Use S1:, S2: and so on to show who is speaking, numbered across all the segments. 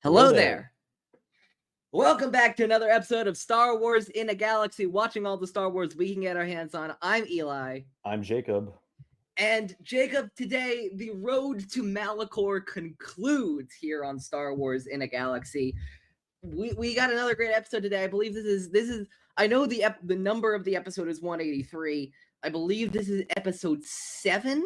S1: Hello
S2: Hello
S1: there.
S2: there. Welcome back to another episode of Star Wars in a Galaxy, watching all the Star Wars we can get our hands on. I'm Eli.
S1: I'm Jacob.
S2: And Jacob, today the road to Malachor concludes here on Star Wars in a Galaxy. We got another great episode today. I believe this is I know the number of the episode is 183. I believe this is episode 7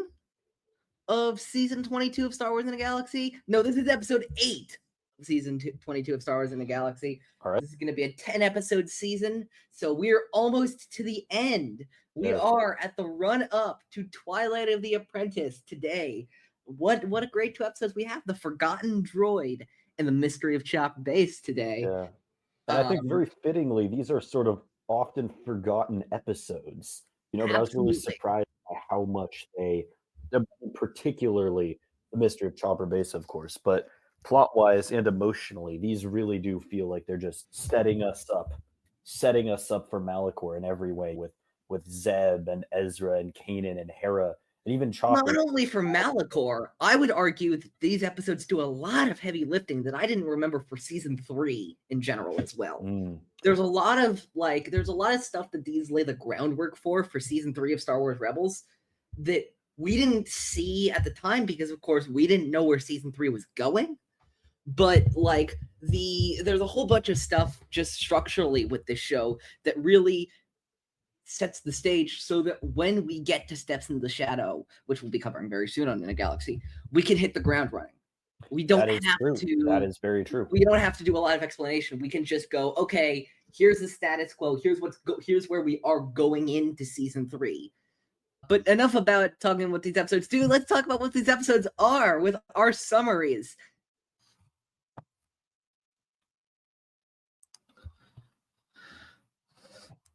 S2: of season 22 of Star Wars in a Galaxy. No, this is episode 8 of season 22 of Star Wars in a Galaxy.
S1: All right.
S2: This is going to be a 10-episode season, so we're almost to the end. We
S1: Yes.
S2: are at the run-up to Twilight of the Apprentice today. What a great 2 episodes we have. The Forgotten Droid and the Mystery of Chop Base today.
S1: Yeah. And I think very fittingly, these are sort of often forgotten episodes. But I was really
S2: Absolutely.
S1: surprised by how much particularly the Mystery of Chopper Base, of course, but plot-wise and emotionally, these really do feel like they're just setting us up for Malachor in every way with Zeb and Ezra and Kanan and Hera and even Chopper.
S2: Not only for Malachor, I would argue that these episodes do a lot of heavy lifting that I didn't remember for season 3 in general as well. There's a lot of stuff that these lay the groundwork for season 3 of Star Wars Rebels that we didn't see at the time because, of course, we didn't know where season 3 was going. But there's a whole bunch of stuff just structurally with this show that really sets the stage so that when we get to Steps in the Shadow, which we'll be covering very soon on In a Galaxy, we can hit the ground running. We don't have to.
S1: That is very true.
S2: We don't have to do a lot of explanation. We can just go, okay, here's the status quo. Here's where we are going into season 3. But enough about talking what these episodes do. Let's talk about what these episodes are with our summaries.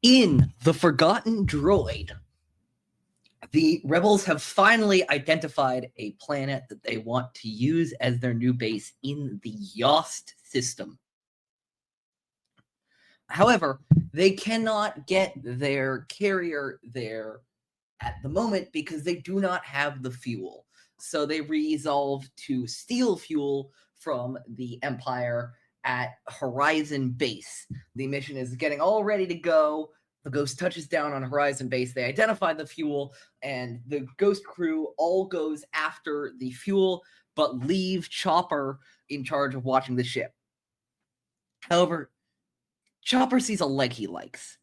S2: In The Forgotten Droid, the rebels have finally identified a planet that they want to use as their new base in the Yost system. However, they cannot get their carrier there at the moment because they do not have the fuel. So they resolve to steal fuel from the Empire at Horizon Base. The mission is getting all ready to go. The Ghost touches down on Horizon Base. They identify the fuel, and the Ghost crew all goes after the fuel, but leave Chopper in charge of watching the ship. However, Chopper sees a leg he likes.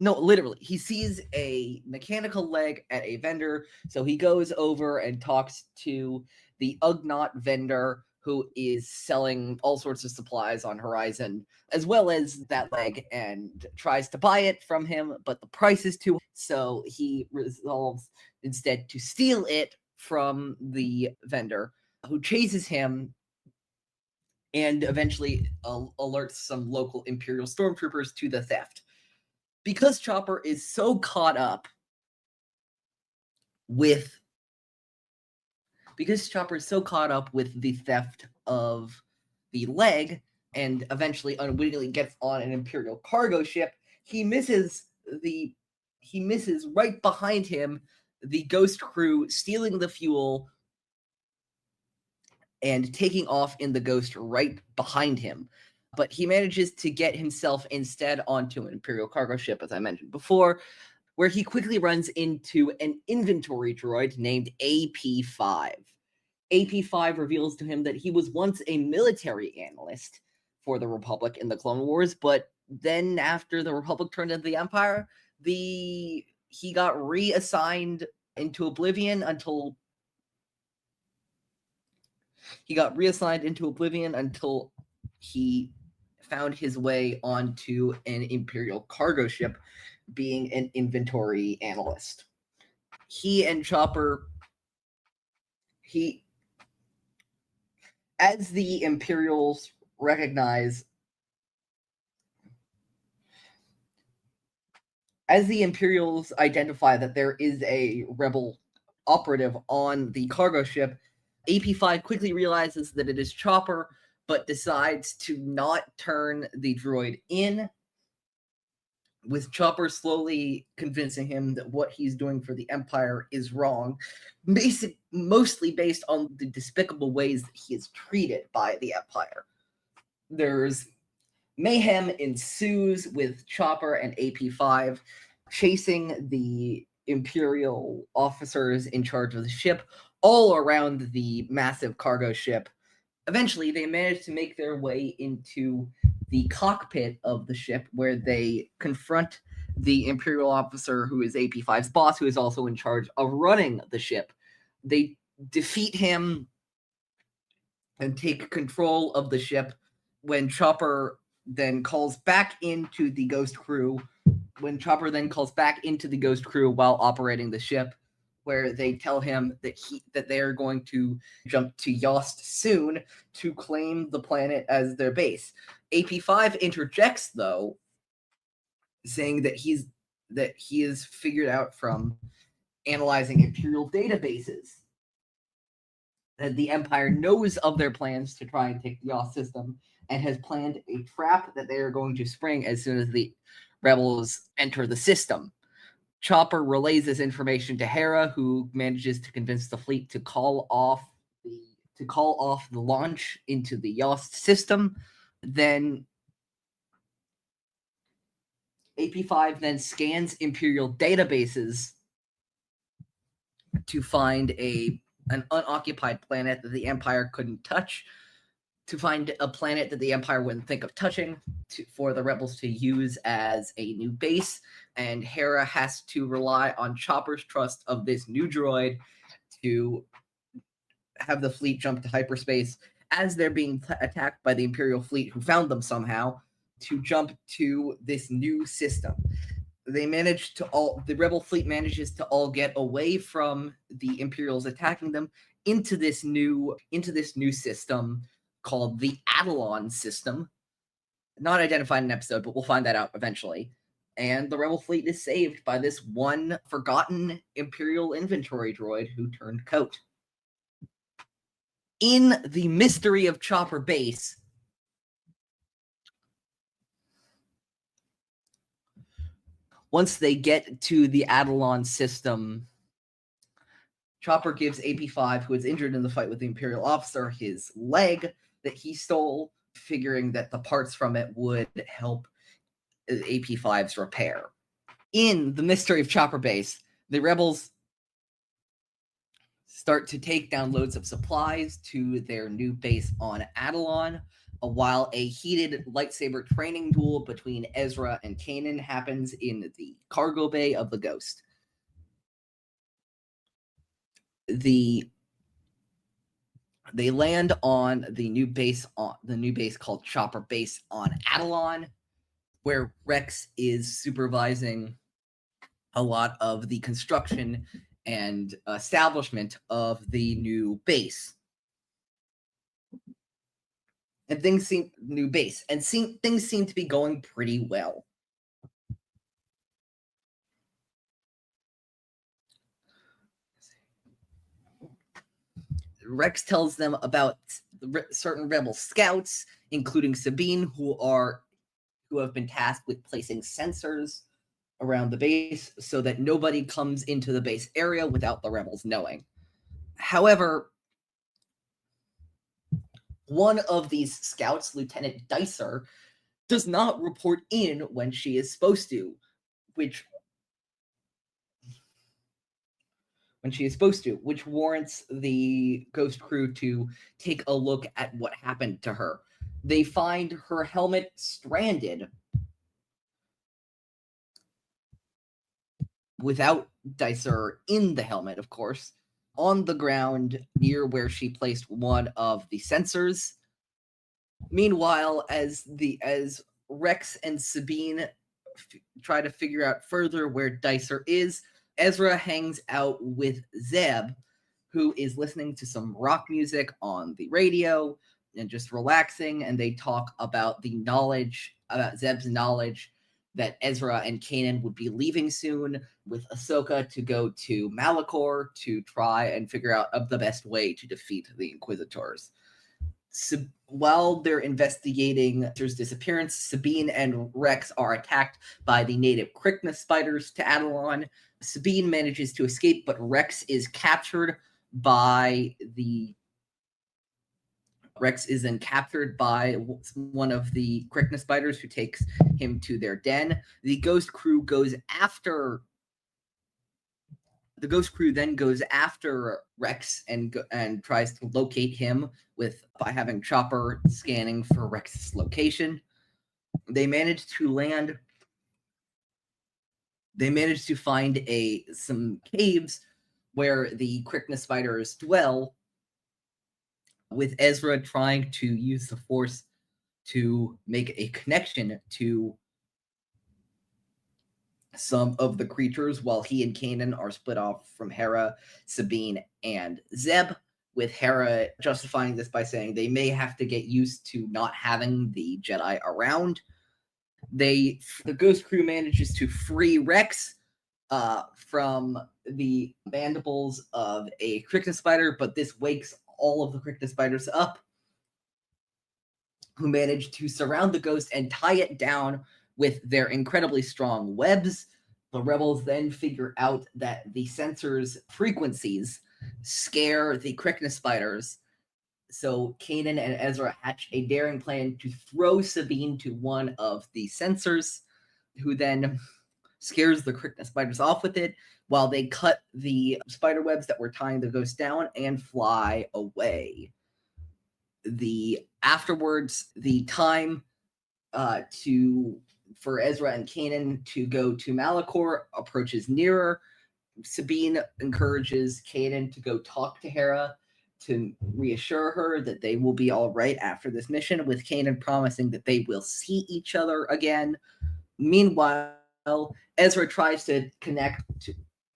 S2: No, literally, he sees a mechanical leg at a vendor, so he goes over and talks to the Ugnaught vendor who is selling all sorts of supplies on Horizon, as well as that leg, and tries to buy it from him, but the price is too high, so he resolves instead to steal it from the vendor, who chases him and eventually alerts some local Imperial stormtroopers to the theft. Because Chopper is so caught up with the theft of the leg and eventually unwittingly gets on an Imperial cargo ship, he misses right behind him the Ghost crew stealing the fuel and taking off in the Ghost right behind him. But he manages to get himself instead onto an Imperial cargo ship, as I mentioned before, where he quickly runs into an inventory droid named AP5. AP5 reveals to him that he was once a military analyst for the Republic in the Clone Wars, but then after the Republic turned into the Empire, he got reassigned into Oblivion until he found his way onto an Imperial cargo ship, being an inventory analyst. He and Chopper, as the Imperials identify that there is a rebel operative on the cargo ship, AP5 quickly realizes that it is Chopper, but decides to not turn the droid in, with Chopper slowly convincing him that what he's doing for the Empire is wrong, mostly based on the despicable ways that he is treated by the Empire. There's mayhem ensues with Chopper and AP5 chasing the Imperial officers in charge of the ship all around the massive cargo ship. Eventually, they manage to make their way into the cockpit of the ship, where they confront the Imperial officer who is AP5's boss, who is also in charge of running the ship. They defeat him and take control of the ship when Chopper then calls back into the Ghost crew. When Chopper then calls back into the Ghost crew while operating the ship, where they tell him that they are going to jump to Yost soon to claim the planet as their base. AP5 interjects, though, saying that he is figured out from analyzing Imperial databases that the Empire knows of their plans to try and take the Yost system and has planned a trap that they are going to spring as soon as the rebels enter the system. Chopper relays this information to Hera, who manages to convince the fleet to call off the launch into the Yost system. Then AP5 then scans Imperial databases to find an unoccupied planet that the Empire couldn't touch, to find a planet that the Empire wouldn't think of touching, for the rebels to use as a new base. And Hera has to rely on Chopper's trust of this new droid to have the fleet jump to hyperspace as they're being attacked by the Imperial fleet, who found them somehow, to jump to this new system. The rebel fleet manages to all get away from the Imperials attacking them into this new system called the Adelon system. Not identified in an episode, but we'll find that out eventually. And the rebel fleet is saved by this one forgotten Imperial inventory droid who turned coat. In the mystery of Chopper Base, once they get to the Adelon system, Chopper gives AP5, who is injured in the fight with the Imperial officer, his leg that he stole, figuring that the parts from it would help AP5's repair. In the mystery of Chopper Base, the rebels start to take down loads of supplies to their new base on Adelon, while a heated lightsaber training duel between Ezra and Kanan happens in the cargo bay of the Ghost. They land on the new base called Chopper Base on Adelon, where Rex is supervising a lot of the construction and establishment of the new base. And things seem to be going pretty well. Rex tells them about certain rebel scouts, including Sabine, who have been tasked with placing sensors around the base so that nobody comes into the base area without the rebels knowing. However, one of these scouts, Lieutenant Dicer, does not report in when she is supposed to, which warrants the Ghost crew to take a look at what happened to her. They find her helmet stranded without Dicer in the helmet, of course, on the ground near where she placed one of the sensors. Meanwhile, as Rex and Sabine try to figure out further where Dicer is, Ezra hangs out with Zeb, who is listening to some rock music on the radio and just relaxing, and they talk about Zeb's knowledge that Ezra and Kanan would be leaving soon with Ahsoka to go to Malachor to try and figure out the best way to defeat the Inquisitors. While they're investigating Ezra's disappearance, Sabine and Rex are attacked by the native Krykna spiders to Adelon. Sabine manages to escape, but Rex is captured by the Rex is then captured by one of the quickness spiders who takes him to their den. The Ghost Crew then goes after Rex and tries to locate him by having Chopper scanning for Rex's location. They manage to find some caves where the quickness spiders dwell, with Ezra trying to use the Force to make a connection to some of the creatures, while he and Kanan are split off from Hera, Sabine, and Zeb, with Hera justifying this by saying they may have to get used to not having the Jedi around. The Ghost Crew manages to free Rex from the mandibles of a quickness spider, but this wakes all of the quickness spiders up, who manage to surround the ghost and tie it down with their incredibly strong webs. The rebels then figure out that the sensor's frequencies scare the quickness spiders, so Kanan and Ezra hatch a daring plan to throw Sabine to one of the sensors, who then scares the quickness spiders off with it, while they cut the spider webs that were tying the ghost down and fly away. Afterwards, the time for Ezra and Kanan to go to Malachor approaches nearer. Sabine encourages Kanan to go talk to Hera to reassure her that they will be all right after this mission, with Kanan promising that they will see each other again. Meanwhile, Ezra tries to connect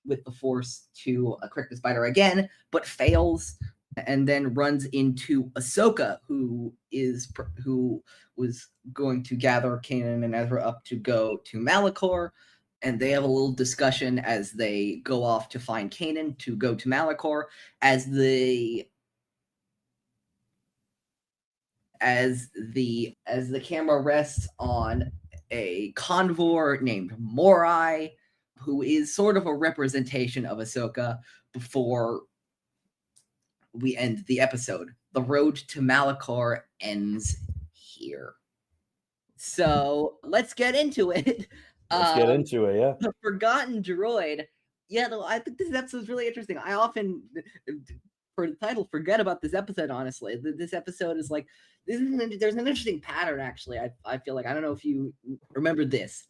S2: with the Force to a quickness spider again, but fails, and then runs into Ahsoka, who was going to gather Kanan and Ezra up to go to Malachor, and they have a little discussion as they go off to find Kanan to go to Malachor. As the camera rests on a convor named Morai, who is sort of a representation of Ahsoka, before we end the episode. The road to Malachor ends here. So let's get into it.
S1: Let's get into it, yeah.
S2: The Forgotten Droid. Yeah, no, I think this episode is really interesting. I often, for the title, forget about this episode, honestly. This episode is like, there's an interesting pattern, actually. I feel like, I don't know if you remember this,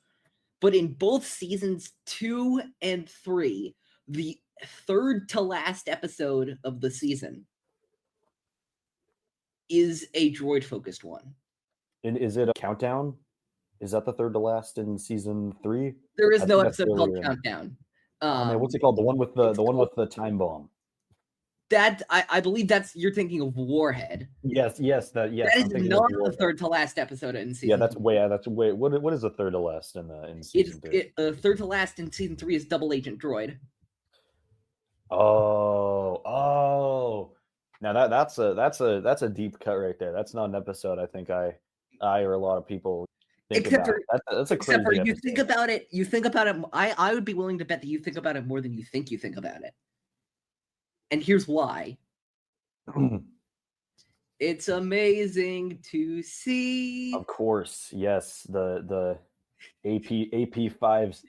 S2: but in both seasons 2 and 3, the third to last episode of the season is a droid-focused one.
S1: And is it a countdown? Is that the third to last in season 3?
S2: There is no episode called Countdown.
S1: What's it called? The one with the time bomb.
S2: That I believe you're thinking of Warhead.
S1: Yes. That
S2: is not the third to last episode in season.
S1: Yeah, that's way. What is the third to last in season 3?
S2: The third to last in season 3 is Double Agent Droid.
S1: Oh. Now that's a deep cut right there. That's not an episode I think I or a lot of people think about. That's a crazy
S2: except for you
S1: episode.
S2: think about it. I would be willing to bet that you think about it more than you think about it. And here's why. It's amazing to see.
S1: Of course, yes. The AP5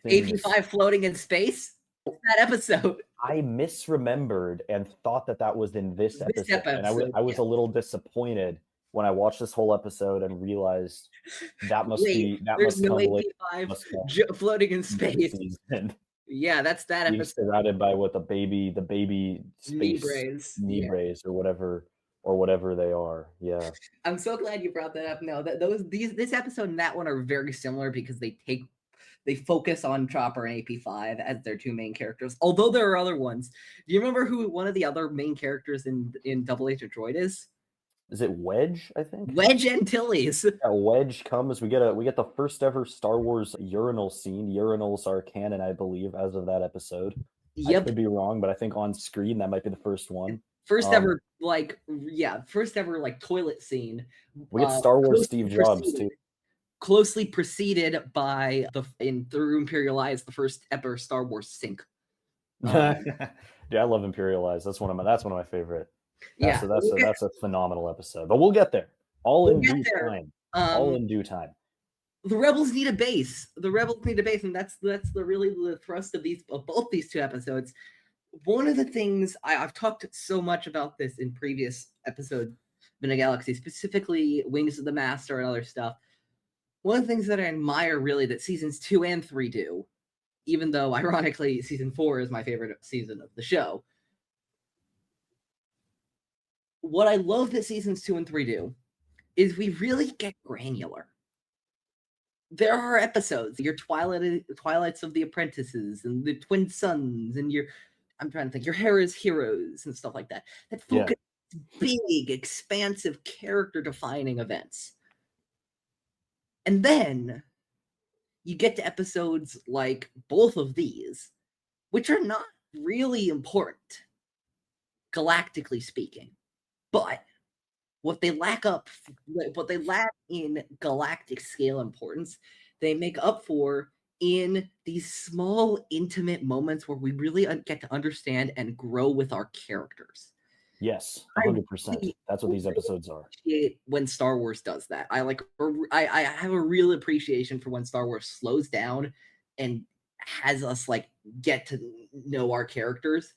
S2: AP5 floating in space. That episode.
S1: I misremembered and thought that was in this episode. And I was a little disappointed when I watched this whole episode and realized that must
S2: there's no AP5 floating in space. Yeah, that's that episode.
S1: Surrounded by what the baby space knee brace or whatever they are. Yeah.
S2: I'm so glad you brought that up. No, this episode and that one are very similar because they focus on Chopper and AP5 as their two main characters. Although there are other ones. Do you remember who one of the other main characters in Double Agent Droid is?
S1: Is it Wedge, I think?
S2: Wedge Antilles.
S1: Yeah, Wedge comes. We get the first ever Star Wars urinal scene. Urinals are canon, I believe, as of that episode.
S2: Yep.
S1: I could be wrong, but I think on screen that might be the first one.
S2: First ever toilet scene.
S1: We get Star Wars Steve Jobs too.
S2: Closely preceded by through Imperial Eyes, the first ever Star Wars sink.
S1: Yeah, I love Imperial Eyes. That's one of my favorite.
S2: Yeah,
S1: That's a phenomenal episode. But we'll get there. All in due time. All in due time.
S2: The Rebels need a base. The Rebels need a base, and that's really the thrust of both these two episodes. One of the things I've talked so much about this in previous episodes in a Galaxy, specifically Wings of the Master and other stuff. One of the things that I admire really that seasons 2 and 3 do, even though ironically season 4 is my favorite season of the show. What I love that seasons 2 and 3 do is we really get granular. There are episodes, your Twilights of the Apprentices and the Twin Suns and I'm trying to think, your Hera's Heroes and stuff like that focus big, expansive, character-defining events. And then you get to episodes like both of these, which are not really important, galactically speaking. But what they lack in galactic scale importance, they make up for in these small, intimate moments where we really get to understand and grow with our characters.
S1: Yes, 100%. That's what these episodes are.
S2: When Star Wars does that, I have a real appreciation for when Star Wars slows down and has us get to know our characters.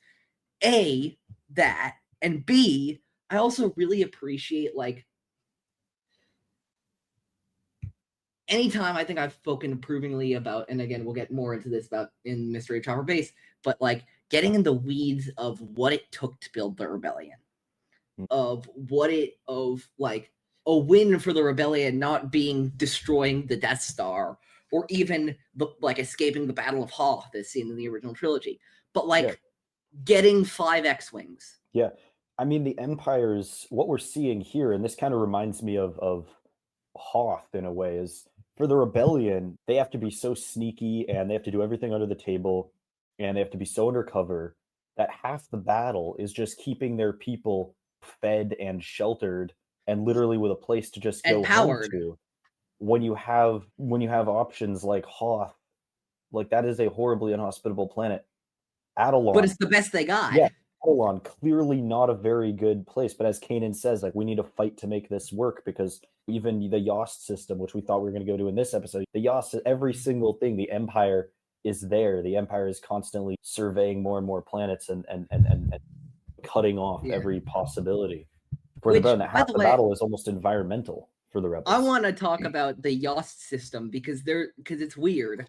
S2: A, that, and B, I also really appreciate anytime I think I've spoken approvingly about, and again, we'll get more into this in Mystery of Chopper Base, but getting in the weeds of what it took to build the rebellion, of a win for the rebellion not being destroying the Death Star or even escaping the Battle of Hoth, as seen in the original trilogy, but getting 5 X-Wings.
S1: Yeah. I mean, the Empire's, what we're seeing here, and this kind of reminds me of Hoth in a way, is for the rebellion, they have to be so sneaky and they have to do everything under the table and they have to be so undercover that half the battle is just keeping their people fed and sheltered and literally with a place to just go home to. When you have options like Hoth, that is a horribly inhospitable planet. Adelon,
S2: but it's the best they got.
S1: Yeah, Adelon, clearly not a very good place, but as Kanan says, we need to fight to make this work, because even the Yost system, which we thought we were going to go to in this episode, the Yost, every single thing, the Empire is there. The Empire is constantly surveying more and more planets and cutting off every possibility for the rebellion. Half the battle is almost environmental for the rebels.
S2: I want to talk about the Yost system because it's weird,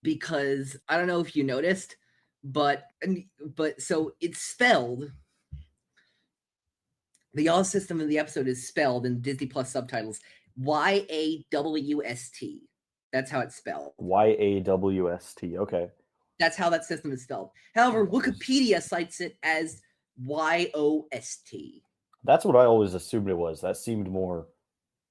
S2: because I don't know if you noticed, but so it's spelled. The Yost system in the episode is spelled in Disney Plus subtitles YAWST. That's how it's spelled.
S1: YAWST. Okay.
S2: That's how that system is spelled. However, Wikipedia cites it as YOST.
S1: That's what I always assumed it was. That seemed more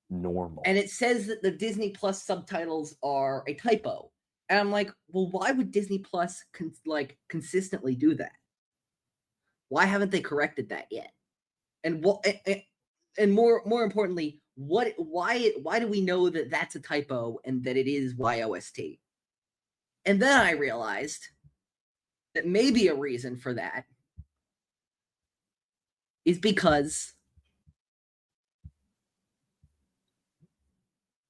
S1: normal.
S2: And it says that the Disney Plus subtitles are a typo. And I'm like, well, why would Disney Plus consistently do that? Why haven't they corrected that yet? And more importantly, why do we know that that's a typo and that it is YOST? And then I realized that maybe a reason for that is because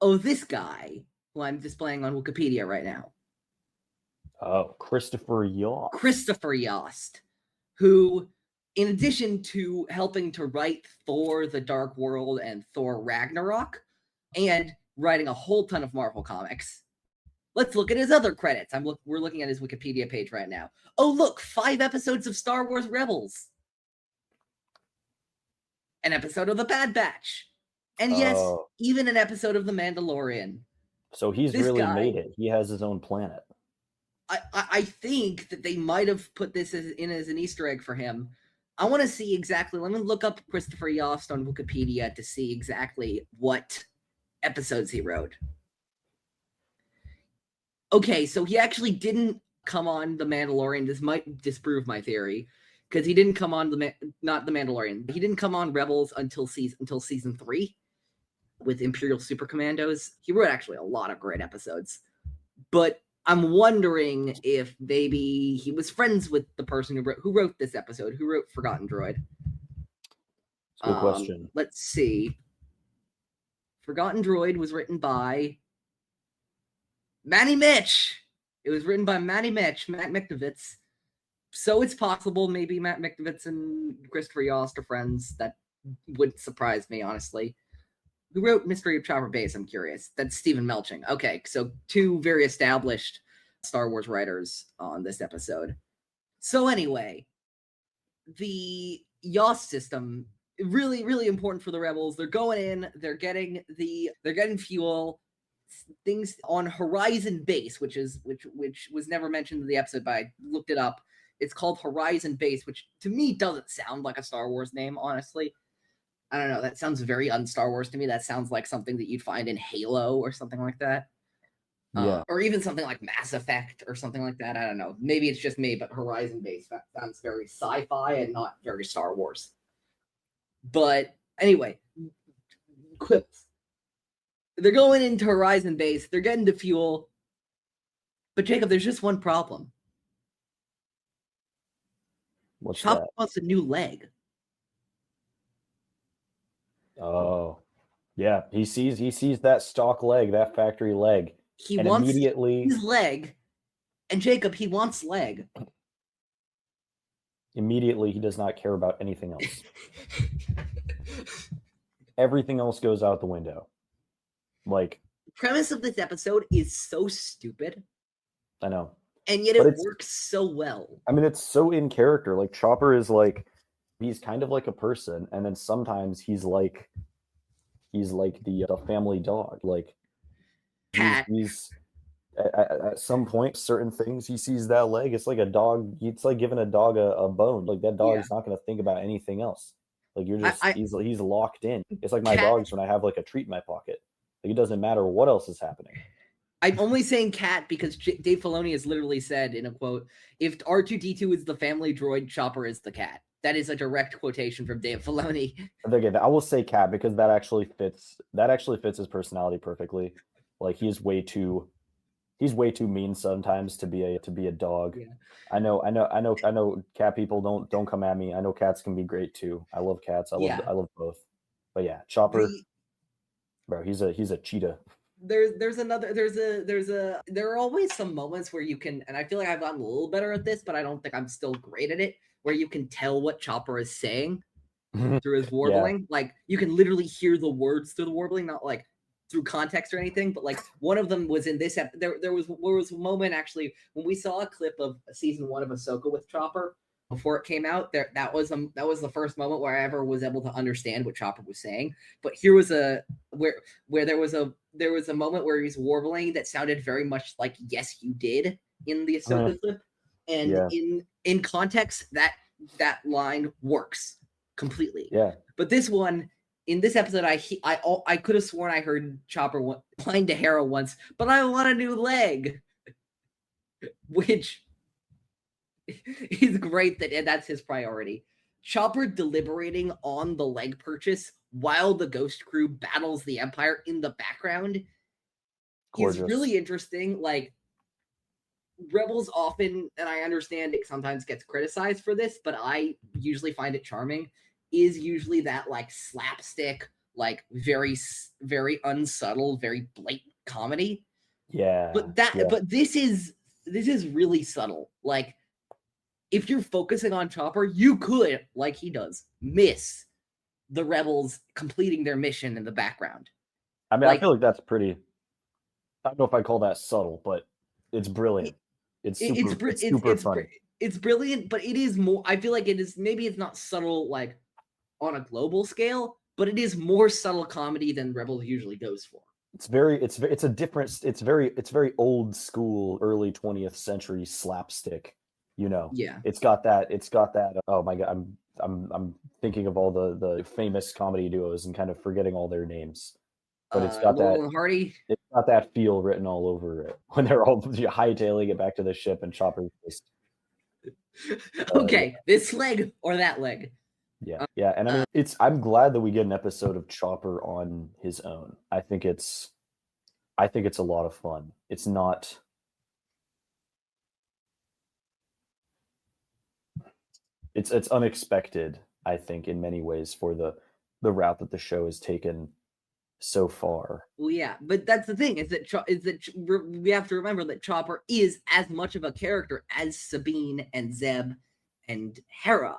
S2: this guy who I'm displaying on Wikipedia right now.
S1: Oh, Christopher Yost.
S2: Christopher Yost, who, in addition to helping to write Thor: The Dark World and Thor: Ragnarok, and writing a whole ton of Marvel comics, let's look at his other credits. We're looking at his Wikipedia page right now. Oh, look, 5 episodes of Star Wars Rebels. An episode of The Bad Batch. And yes, even an episode of The Mandalorian.
S1: So he's really made it. He has his own planet.
S2: I think that they might have put this as an Easter egg for him. I want to see exactly. Let me look up Christopher Yost on Wikipedia to see exactly what episodes he wrote. Okay, so he actually didn't come on The Mandalorian. This might disprove my theory, because he didn't come on not The Mandalorian. He didn't come on Rebels until season 3 with Imperial Super Commandos. He wrote actually a lot of great episodes, but I'm wondering if maybe he was friends with the person who wrote this episode, who wrote Forgotten Droid.
S1: Good question.
S2: Let's see. Forgotten Droid was written by Matty Mitch. It was written by Matt Miknovitz. So it's possible maybe Matt Miknovitz and Christopher Yost are friends. That wouldn't surprise me, honestly. Who wrote Mystery of Chopper Base? I'm curious. That's Stephen Melching. Okay, so two very established Star Wars writers on this episode. So anyway, the Yost system, really, really important for the Rebels. They're going in, they're getting fuel, things on Horizon Base, which was never mentioned in the episode, but I looked it up. It's called Horizon Base, which to me doesn't sound like a Star Wars name, honestly. I don't know. That sounds very un-Star Wars to me. That sounds like something that you'd find in Halo or something like that.
S1: Yeah.
S2: Or even something like Mass Effect or something like that. I don't know. Maybe it's just me, but Horizon Base sounds very sci-fi and not very Star Wars. But anyway, quips. They're going into Horizon Base. They're getting the fuel. But Jacob, there's just one problem.
S1: What's
S2: Chopper
S1: that?
S2: wants a new leg.
S1: Oh, yeah. He sees that stock leg, that factory leg.
S2: He
S1: and
S2: wants
S1: immediately
S2: his leg. And Jacob, he wants leg.
S1: Immediately, he does not care about anything else. Everything else goes out the window. Like,
S2: the premise of this episode is so stupid.
S1: I know.
S2: And yet it works so well.
S1: I mean, it's so in character. Like, Chopper is like, he's kind of like a person, and then sometimes he's like the family dog. Like,
S2: Cat.
S1: he's at some point, certain things, he sees that leg. It's like a dog. It's like giving a dog a bone. Like, that dog is not going to think about anything else. Like, you're just he's locked in. It's like my dogs when I have like a treat in my pocket. Like, it doesn't matter what else is happening.
S2: I'm only saying cat because Dave Filoni has literally said in a quote, if R2-D2 is the family droid, Chopper is the cat. That is a direct quotation from Dave Filoni.
S1: Okay, I will say cat because that actually fits his personality perfectly. Like, he's way too mean sometimes to be a dog.
S2: Yeah.
S1: I know cat people don't come at me. I know cats can be great too. I love cats. I love both. But yeah, Chopper, bro, he's a cheetah.
S2: There are always some moments where you can, and I feel like I've gotten a little better at this, but I don't think I'm still great at it, where you can tell what Chopper is saying through his warbling. Yeah. Like, you can literally hear the words through the warbling, not like through context or anything, but like one of them was in this there was a moment actually when we saw a clip of season 1 of Ahsoka with Chopper before it came out. That was the first moment where I ever was able to understand what Chopper was saying. But here was where there was a moment where he was warbling that sounded very much like "Yes, you did" in the Ahsoka clip, and in context that line works completely.
S1: Yeah.
S2: But this one, in this episode, I could have sworn I heard Chopper whine to Hera once, but I want a new leg, which is great that's his priority. Chopper deliberating on the leg purchase while the Ghost Crew battles the Empire in the background is really interesting. Like, Rebels often, and I understand it sometimes gets criticized for this, but I usually find it charming, is usually that like slapstick, like very, very unsubtle, very blatant comedy.
S1: Yeah.
S2: But this is really subtle. Like, if you're focusing on Chopper, you could, like he does, miss the Rebels completing their mission in the background.
S1: I mean, I feel like that's pretty. I don't know if I call that subtle, but it's brilliant. It's super funny.
S2: It's brilliant, but it is more. I feel like it is. Maybe it's not subtle like on a global scale, but it is more subtle comedy than Rebels usually goes for.
S1: It's very old school, early 20th century slapstick. You know,
S2: yeah.
S1: It's got that. Oh my god, I'm thinking of all the famous comedy duos and kind of forgetting all their names. But it's got
S2: Laurel and Hardy.
S1: It's got that feel written all over it when they're all hightailing it back to the ship and Chopper's just.
S2: Okay, this leg or that leg.
S1: Yeah, and I mean, I'm glad that we get an episode of Chopper on his own. I think it's a lot of fun. It's not. It's unexpected, I think, in many ways for the the route that the show has taken so far.
S2: Well, yeah, but that's the thing, is that we have to remember that Chopper is as much of a character as Sabine and Zeb and Hera,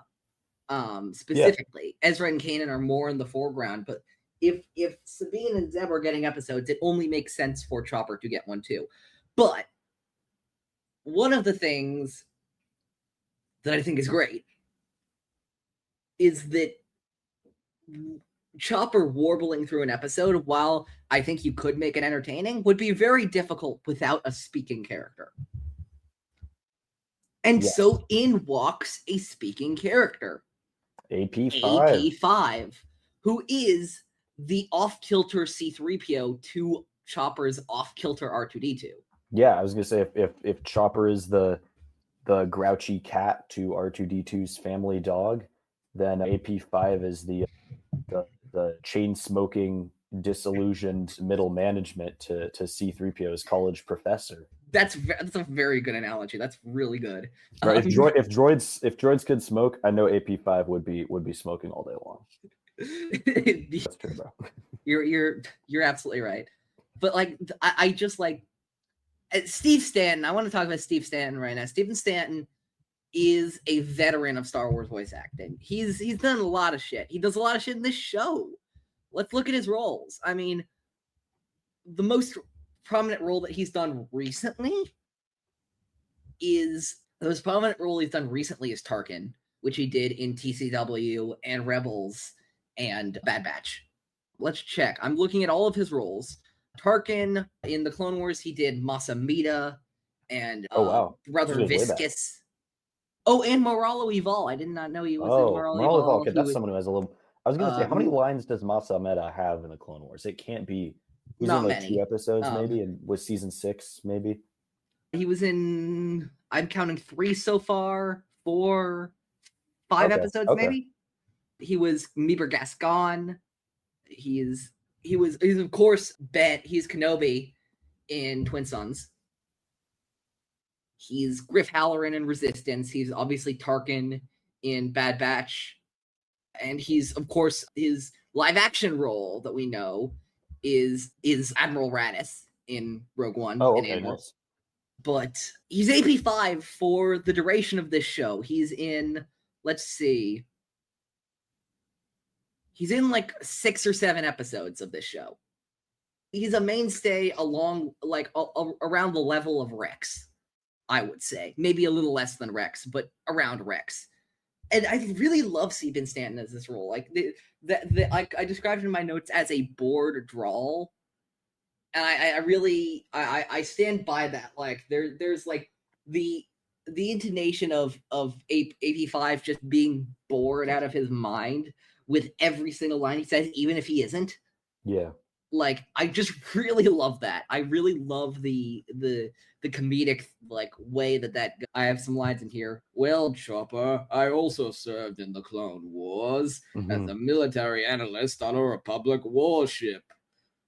S2: specifically. Yeah. Ezra and Kanan are more in the foreground, but if Sabine and Zeb are getting episodes, it only makes sense for Chopper to get one too. But one of the things that I think is great is that Chopper warbling through an episode, while I think you could make it entertaining, would be very difficult without a speaking character. And so in walks a speaking character. AP5, who is the off-kilter C-3PO to Chopper's off-kilter R2-D2.
S1: Yeah, I was gonna say if Chopper is the grouchy cat to R2-D2's family dog, then AP5 is the chain smoking, disillusioned middle management to C-3PO's college professor.
S2: That's a very good analogy. That's really good.
S1: Right, if droids could smoke, I know AP5 would be smoking all day long. That's true, bro.
S2: You're absolutely right. But like, I just like Steve Stanton. I want to talk about Steve Stanton right now. Stephen Stanton is a veteran of Star Wars voice acting. He's done a lot of shit. He does a lot of shit in this show. Let's look at his roles. I mean, the most prominent role that he's done recently is Tarkin, which he did in TCW and Rebels and Bad Batch. Let's check. I'm looking at all of his roles. Tarkin in the Clone Wars, he did Masamita and Brother Viscus. Oh, and Moralo Evol. I did not know he was in Moralo Evol.
S1: Okay, that's someone who has a little. I was going to say, how many lines does Masamita have in the Clone Wars? It can't be. He was in like many. 2 episodes, maybe, and was season 6, maybe.
S2: He was in. I'm counting 3 so far. 4, 5 episodes, maybe. He was Meeber Gascon. He's of course he's Kenobi in Twin Sons. He's Griff Halloran in Resistance. He's obviously Tarkin in Bad Batch. And he's, of course, his live action role that we know is Admiral Raddus in Rogue One.
S1: Oh, okay, nice.
S2: But he's AP5 for the duration of this show. He's in, let's see. He's in like 6 or 7 episodes of this show. He's a mainstay along, like, around the level of Rex, I would say. Maybe a little less than Rex, but around Rex. And I really love Stephen Stanton as this role. Like, I described it in my notes as a bored drawl. And I stand by that. Like, there's like the intonation of AP5 just being bored out of his mind with every single line he says, even if he isn't.
S1: Yeah.
S2: Like, I just really love that. I really love the comedic, like, way that I have some lines in here. Well, Chopper, I also served in the Clone Wars as a military analyst on a Republic warship.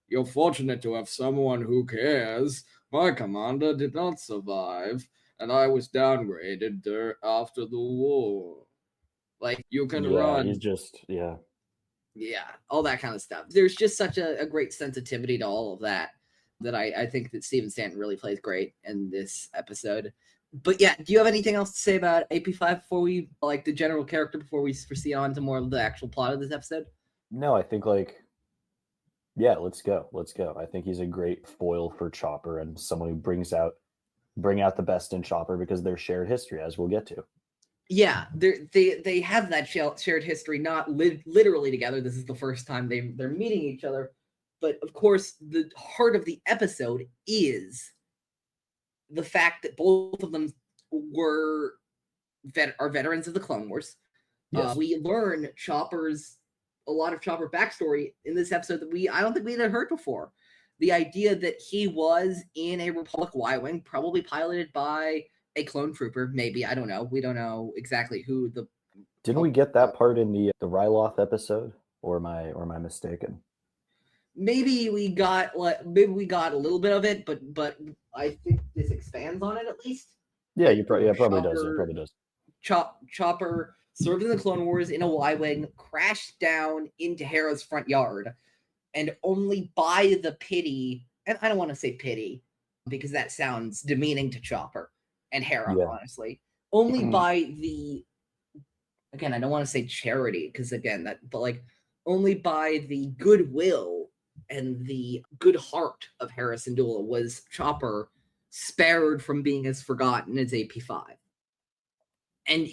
S2: You're fortunate to have someone who cares. My commander did not survive, and I was downgraded after the war. Like, you can run.
S1: He's just,
S2: Yeah, all that kind of stuff. There's just such a great sensitivity to all of that I think that Stephen Stanton really plays great in this episode. But yeah, do you have anything else to say about AP5 before we, like, the general character, before we proceed on to more of the actual plot of this episode?
S1: No, I think, like, yeah, let's go. I think he's a great foil for Chopper and someone who bring out the best in Chopper because of their shared history, as we'll get to.
S2: Yeah, they have that shared history, not literally together. This is the first time they're meeting each other. But of course, the heart of the episode is the fact that both of them are veterans of the Clone Wars. Yes. We learn a lot of Chopper backstory in this episode that I don't think we had heard before. The idea that he was in a Republic Y-wing, probably piloted by a clone trooper, maybe. I don't know. We don't know exactly who the.
S1: Didn't we get that part in the Ryloth episode, or am I mistaken?
S2: Maybe we got a little bit of it, but I think this expands on it at least.
S1: Yeah, probably does. It probably does.
S2: Chopper served in the Clone Wars in a Y-Wing, crashed down into Hera's front yard, and only by the pity, and I don't want to say pity, because that sounds demeaning to Chopper and Hera, honestly. Only by the, again, I don't want to say charity, because again, but like, only by the goodwill and the good heart of Hera Syndulla was Chopper spared from being as forgotten as AP5. And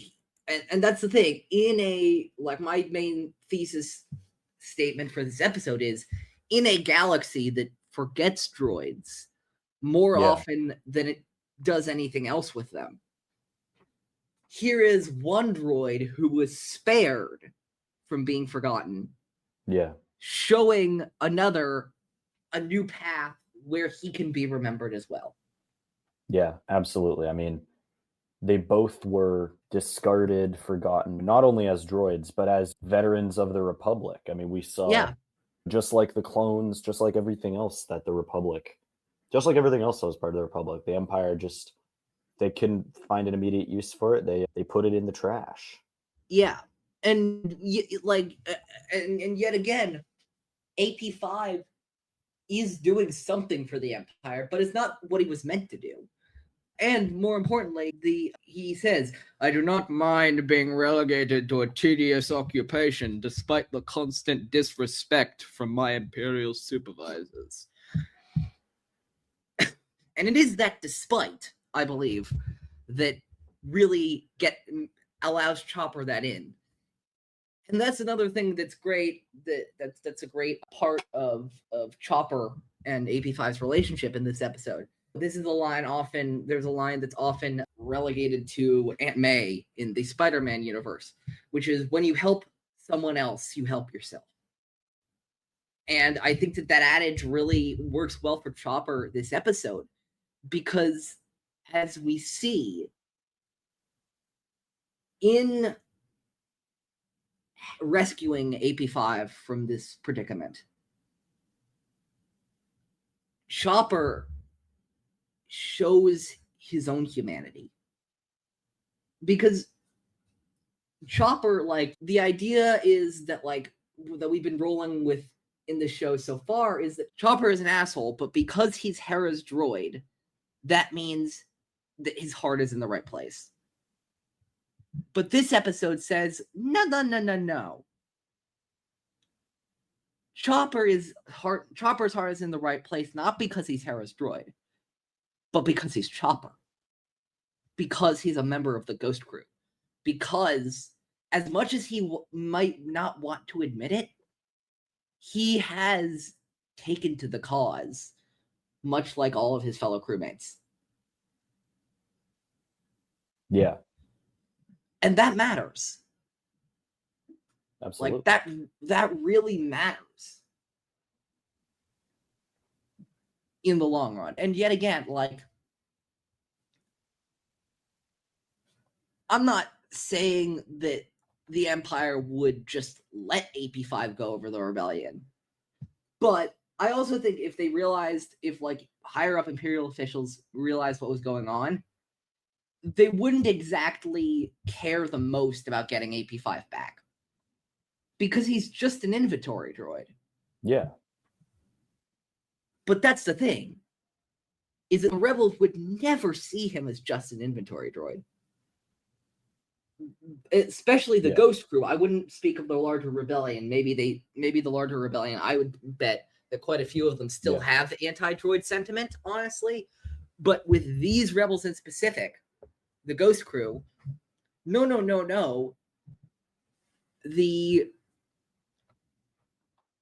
S2: that's the thing. In a, like, my main thesis statement for this episode is, in a galaxy that forgets droids more often than it does anything else with them, here is one droid who was spared from being forgotten.
S1: Yeah.
S2: Showing another a new path where he can be remembered as well.
S1: Yeah, absolutely. I mean, they both were discarded, forgotten, not only as droids, but as veterans of the Republic. I mean, we saw, just like the clones, just like everything else that the Republic, just like everything else that was part of the Republic, the Empire just, they couldn't find an immediate use for it. They put it in the trash.
S2: Yeah. And like, and yet again, AP5 is doing something for the Empire, but it's not what he was meant to do. And more importantly, he says, "I do not mind being relegated to a tedious occupation, despite the constant disrespect from my Imperial supervisors." And it is that despite, I believe, that really allows Chopper that in. And that's another thing that's great, that's a great part of Chopper and AP5's relationship in this episode. This is there's a line that's often relegated to Aunt May in the Spider-Man universe, which is, when you help someone else, you help yourself. And I think that adage really works well for Chopper this episode, because as we see in rescuing AP5 from this predicament, Chopper shows his own humanity. Because Chopper, like, the idea is that, like, that we've been rolling with in the show so far is that Chopper is an asshole, but because he's Hera's droid, that means that his heart is in the right place. But this episode says, no. Chopper's heart is in the right place, not because he's Hera's droid, but because he's Chopper. Because he's a member of the Ghost Crew. Because, as much as he might not want to admit it, he has taken to the cause, much like all of his fellow crewmates.
S1: Yeah.
S2: And that matters.
S1: Absolutely.
S2: Like, that really matters in the long run. And yet again, like, I'm not saying that the Empire would just let AP5 go over the rebellion. But I also think if like higher up Imperial officials realized what was going on, they wouldn't exactly care the most about getting AP5 back. Because he's just an inventory droid.
S1: Yeah.
S2: But that's the thing, is that the rebels would never see him as just an inventory droid. Especially the Ghost Crew. I wouldn't speak of the larger rebellion. Maybe the larger rebellion, I would bet that quite a few of them still have anti-droid sentiment, honestly. But with these rebels in specific, the Ghost Crew, no. The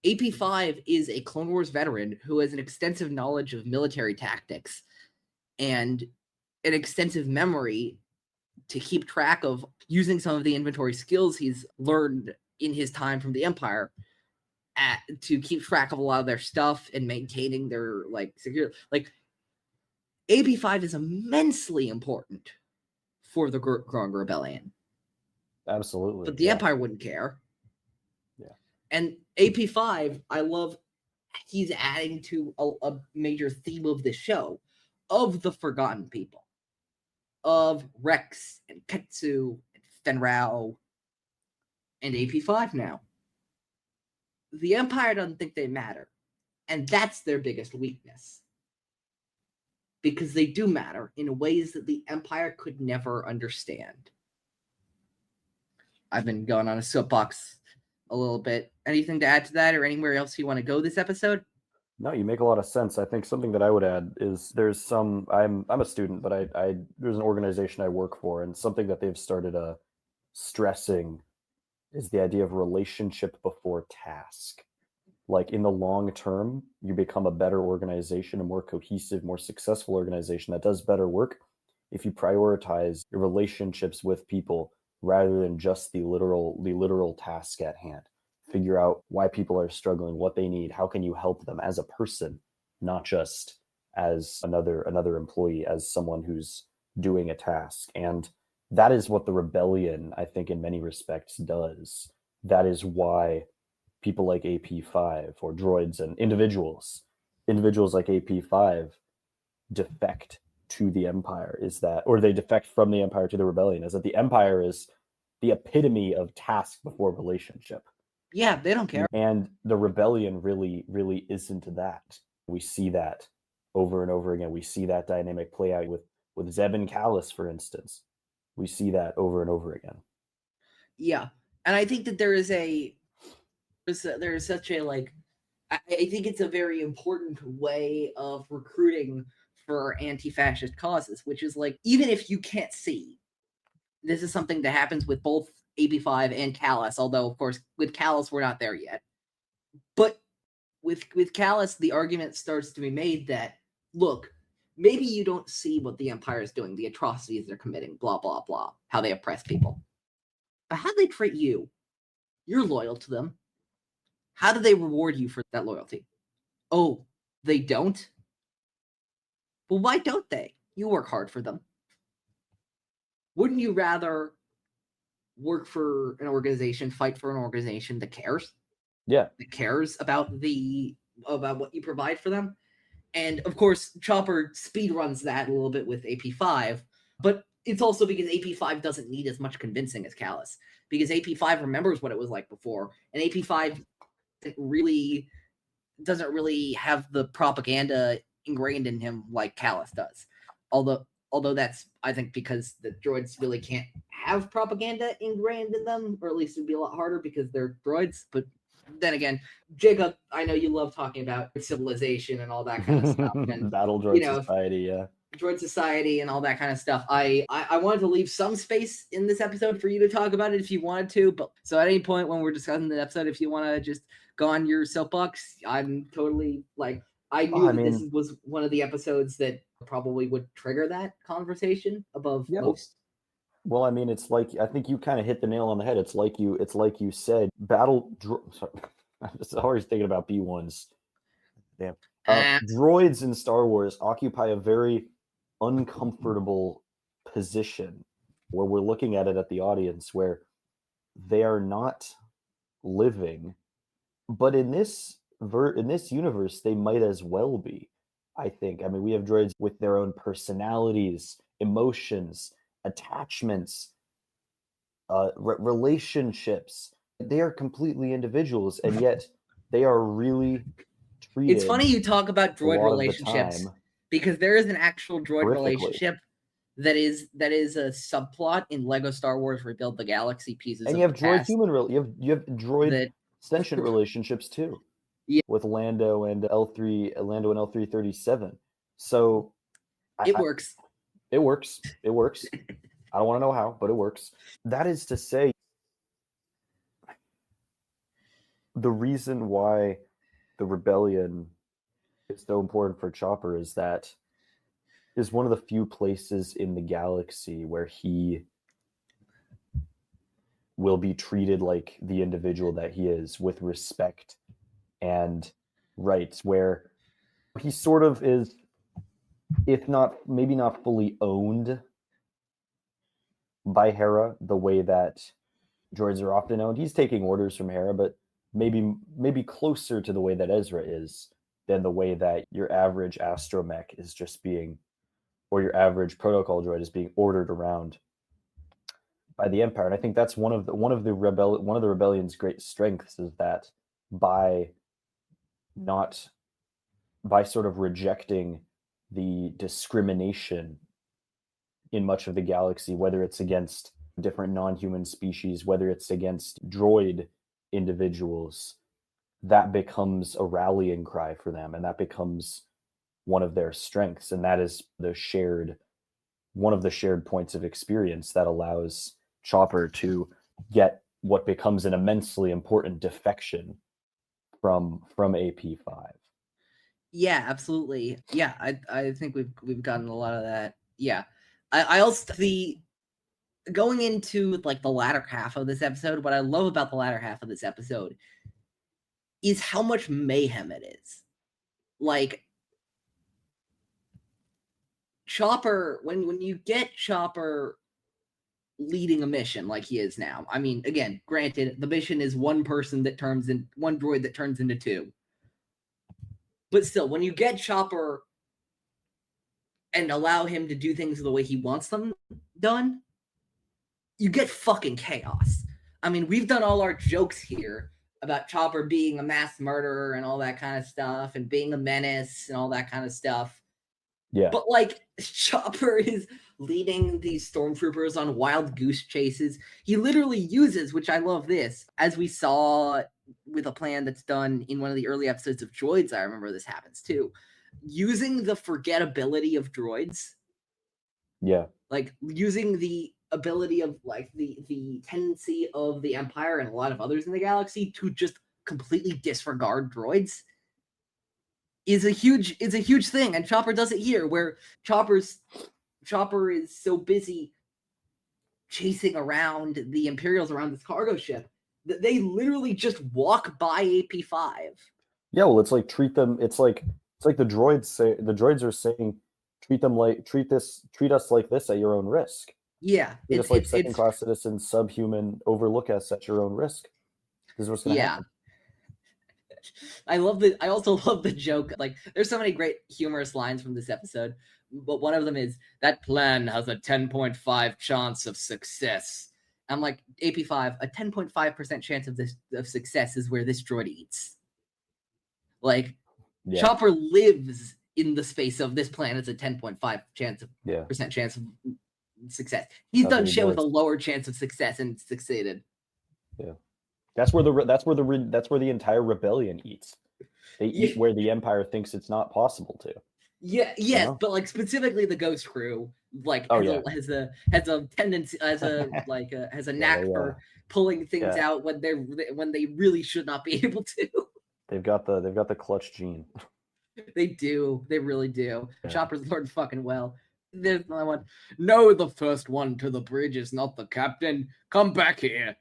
S2: AP5 is a Clone Wars veteran who has an extensive knowledge of military tactics and an extensive memory to keep track of using some of the inventory skills he's learned in his time from the Empire to keep track of a lot of their stuff and maintaining their, like, security. Like, AP5 is immensely important for the growing rebellion.
S1: Absolutely.
S2: But the Empire wouldn't care.
S1: Yeah.
S2: And AP5, I love, he's adding to a major theme of this show, of the forgotten people, of Rex and Ketsu and Fenrau and AP5 now. The Empire doesn't think they matter, and that's their biggest weakness. Because they do matter in ways that the Empire could never understand. I've been going on a soapbox a little bit. Anything to add to that, or anywhere else you want to go this episode?
S1: No, you make a lot of sense. I think something that I would add is there's some. I'm a student, but I there's an organization I work for, and something that they've started stressing is the idea of relationship before task. Like in the long term, you become a better organization, a more cohesive, more successful organization that does better work if you prioritize your relationships with people rather than just the literal task at hand. Figure out why people are struggling, what they need, how can you help them as a person, not just as another employee, as someone who's doing a task. And that is what the rebellion, I think, in many respects does. That is why people like AP5 or droids and individuals like AP5 defect to the Empire, or they defect from the Empire to the rebellion, is that the Empire is the epitome of task before relationship.
S2: Yeah, they don't care.
S1: And the rebellion really, really isn't that. We see that over and over again. We see that dynamic play out with Zeb and Callus, for instance. We see that over and over again.
S2: Yeah, and I think that there's such a like. I think it's a very important way of recruiting for anti-fascist causes, which is like, even if you can't see, this is something that happens with both AP5 and Callus, although, of course, with Callus, we're not there yet. But with Callus, the argument starts to be made that, look, maybe you don't see what the Empire is doing, the atrocities they're committing, blah, blah, blah, how they oppress people. But how do they treat you? You're loyal to them. How do they reward you for that loyalty? Oh, they don't? Well, why don't they? You work hard for them. Wouldn't you rather work for an organization, fight for an organization that cares?
S1: Yeah.
S2: That cares about what you provide for them? And of course, Chopper speedruns that a little bit with AP5, but it's also because AP5 doesn't need as much convincing as Callus, because AP5 remembers what it was like before, and AP5 doesn't really have the propaganda ingrained in him like Callus does. Although that's, I think, because the droids really can't have propaganda ingrained in them, or at least it'd be a lot harder because they're droids. But then again, Jacob, I know you love talking about civilization and all that kind of stuff. And
S1: Battle Droid Society, yeah.
S2: Droid Society and all that kind of stuff. I wanted to leave some space in this episode for you to talk about it if you wanted to. But so at any point when we're discussing the episode, if you want to just go on your soapbox, I'm totally like, I knew this was one of the episodes that probably would trigger that conversation above most.
S1: Well, I mean, it's like, I think you kind of hit the nail on the head. It's like you said, sorry, I'm just always thinking about B1s. Damn. Droids in Star Wars occupy a very uncomfortable position where we're looking at it at the audience, where they are not living, but in this universe, they might as well be. I think. I mean, we have droids with their own personalities, emotions, attachments, relationships. They are completely individuals, and yet they are really treated.
S2: It's funny you talk about droid relationships, because there is an actual droid relationship that is a subplot in Lego Star Wars Rebuild the Galaxy Pieces.
S1: And you have droid you have droid sentient relationships too. Yeah. With Lando and L337. So
S2: it works.
S1: It works. I don't want to know how, but it works. That is to say, the reason why the rebellion is so important for Chopper is that is one of the few places in the galaxy where he will be treated like the individual that he is, with respect and rights, where he sort of is, if not, maybe not fully owned by Hera the way that droids are often owned. He's taking orders from Hera, but maybe closer to the way that Ezra is than the way that your average astromech is just being, or your average protocol droid is being ordered around. the Empire. And I think that's one of the rebellion's great strengths is that by sort of rejecting the discrimination in much of the galaxy, whether it's against different non-human species, whether it's against droid individuals, that becomes a rallying cry for them, and that becomes one of their strengths, and that is one of the shared points of experience that allows Chopper to get what becomes an immensely important defection from AP5.
S2: Yeah, absolutely. Yeah, I think we've gotten a lot of that. Yeah, I also going into like the latter half of this episode. What I love about the latter half of this episode is how much mayhem it is. Like Chopper, when you get Chopper leading a mission like he is now. I mean, again, granted, the mission is one droid that turns into two. But still, when you get Chopper and allow him to do things the way he wants them done, you get fucking chaos. I mean, we've done all our jokes here about Chopper being a mass murderer and all that kind of stuff, and being a menace and all that kind of stuff.
S1: Yeah.
S2: But like, Chopper is leading these stormtroopers on wild goose chases. He literally uses, which I love this, as we saw with a plan that's done in one of the early episodes of Droids, I remember this happens too, using the forgettability of droids.
S1: Yeah.
S2: Like, using the ability of, like, the tendency of the Empire and a lot of others in the galaxy to just completely disregard droids is a huge thing, and Chopper does it here, where Chopper is so busy chasing around the Imperials around this cargo ship that they literally just walk by AP5.
S1: Yeah, well, it's like treat the droids are saying treat us like this at your own risk.
S2: Yeah,
S1: Treat us like second-class citizens, subhuman, overlook us at your own risk. This is what's going to happen.
S2: I also love the joke. Like, there's so many great humorous lines from this episode, but one of them is, that plan has a 10.5 chance of success. I'm like, AP5, a 10.5% chance of success is where this droid eats. Like, yeah. Chopper lives in the space of this planet's a 10.5% chance of success. He's done shit with a lower chance of success and succeeded.
S1: Yeah. That's where the entire rebellion eats. They eat where the Empire thinks it's not possible to.
S2: Yeah, yes, you know? But like specifically the Ghost Crew, like has a tendency, has a knack for pulling things out when they really should not be able to.
S1: They've got the clutch gene.
S2: They do. They really do. Yeah. Chopper's learned fucking well. There's another one. No, the first one to the bridge is not the captain. Come back here.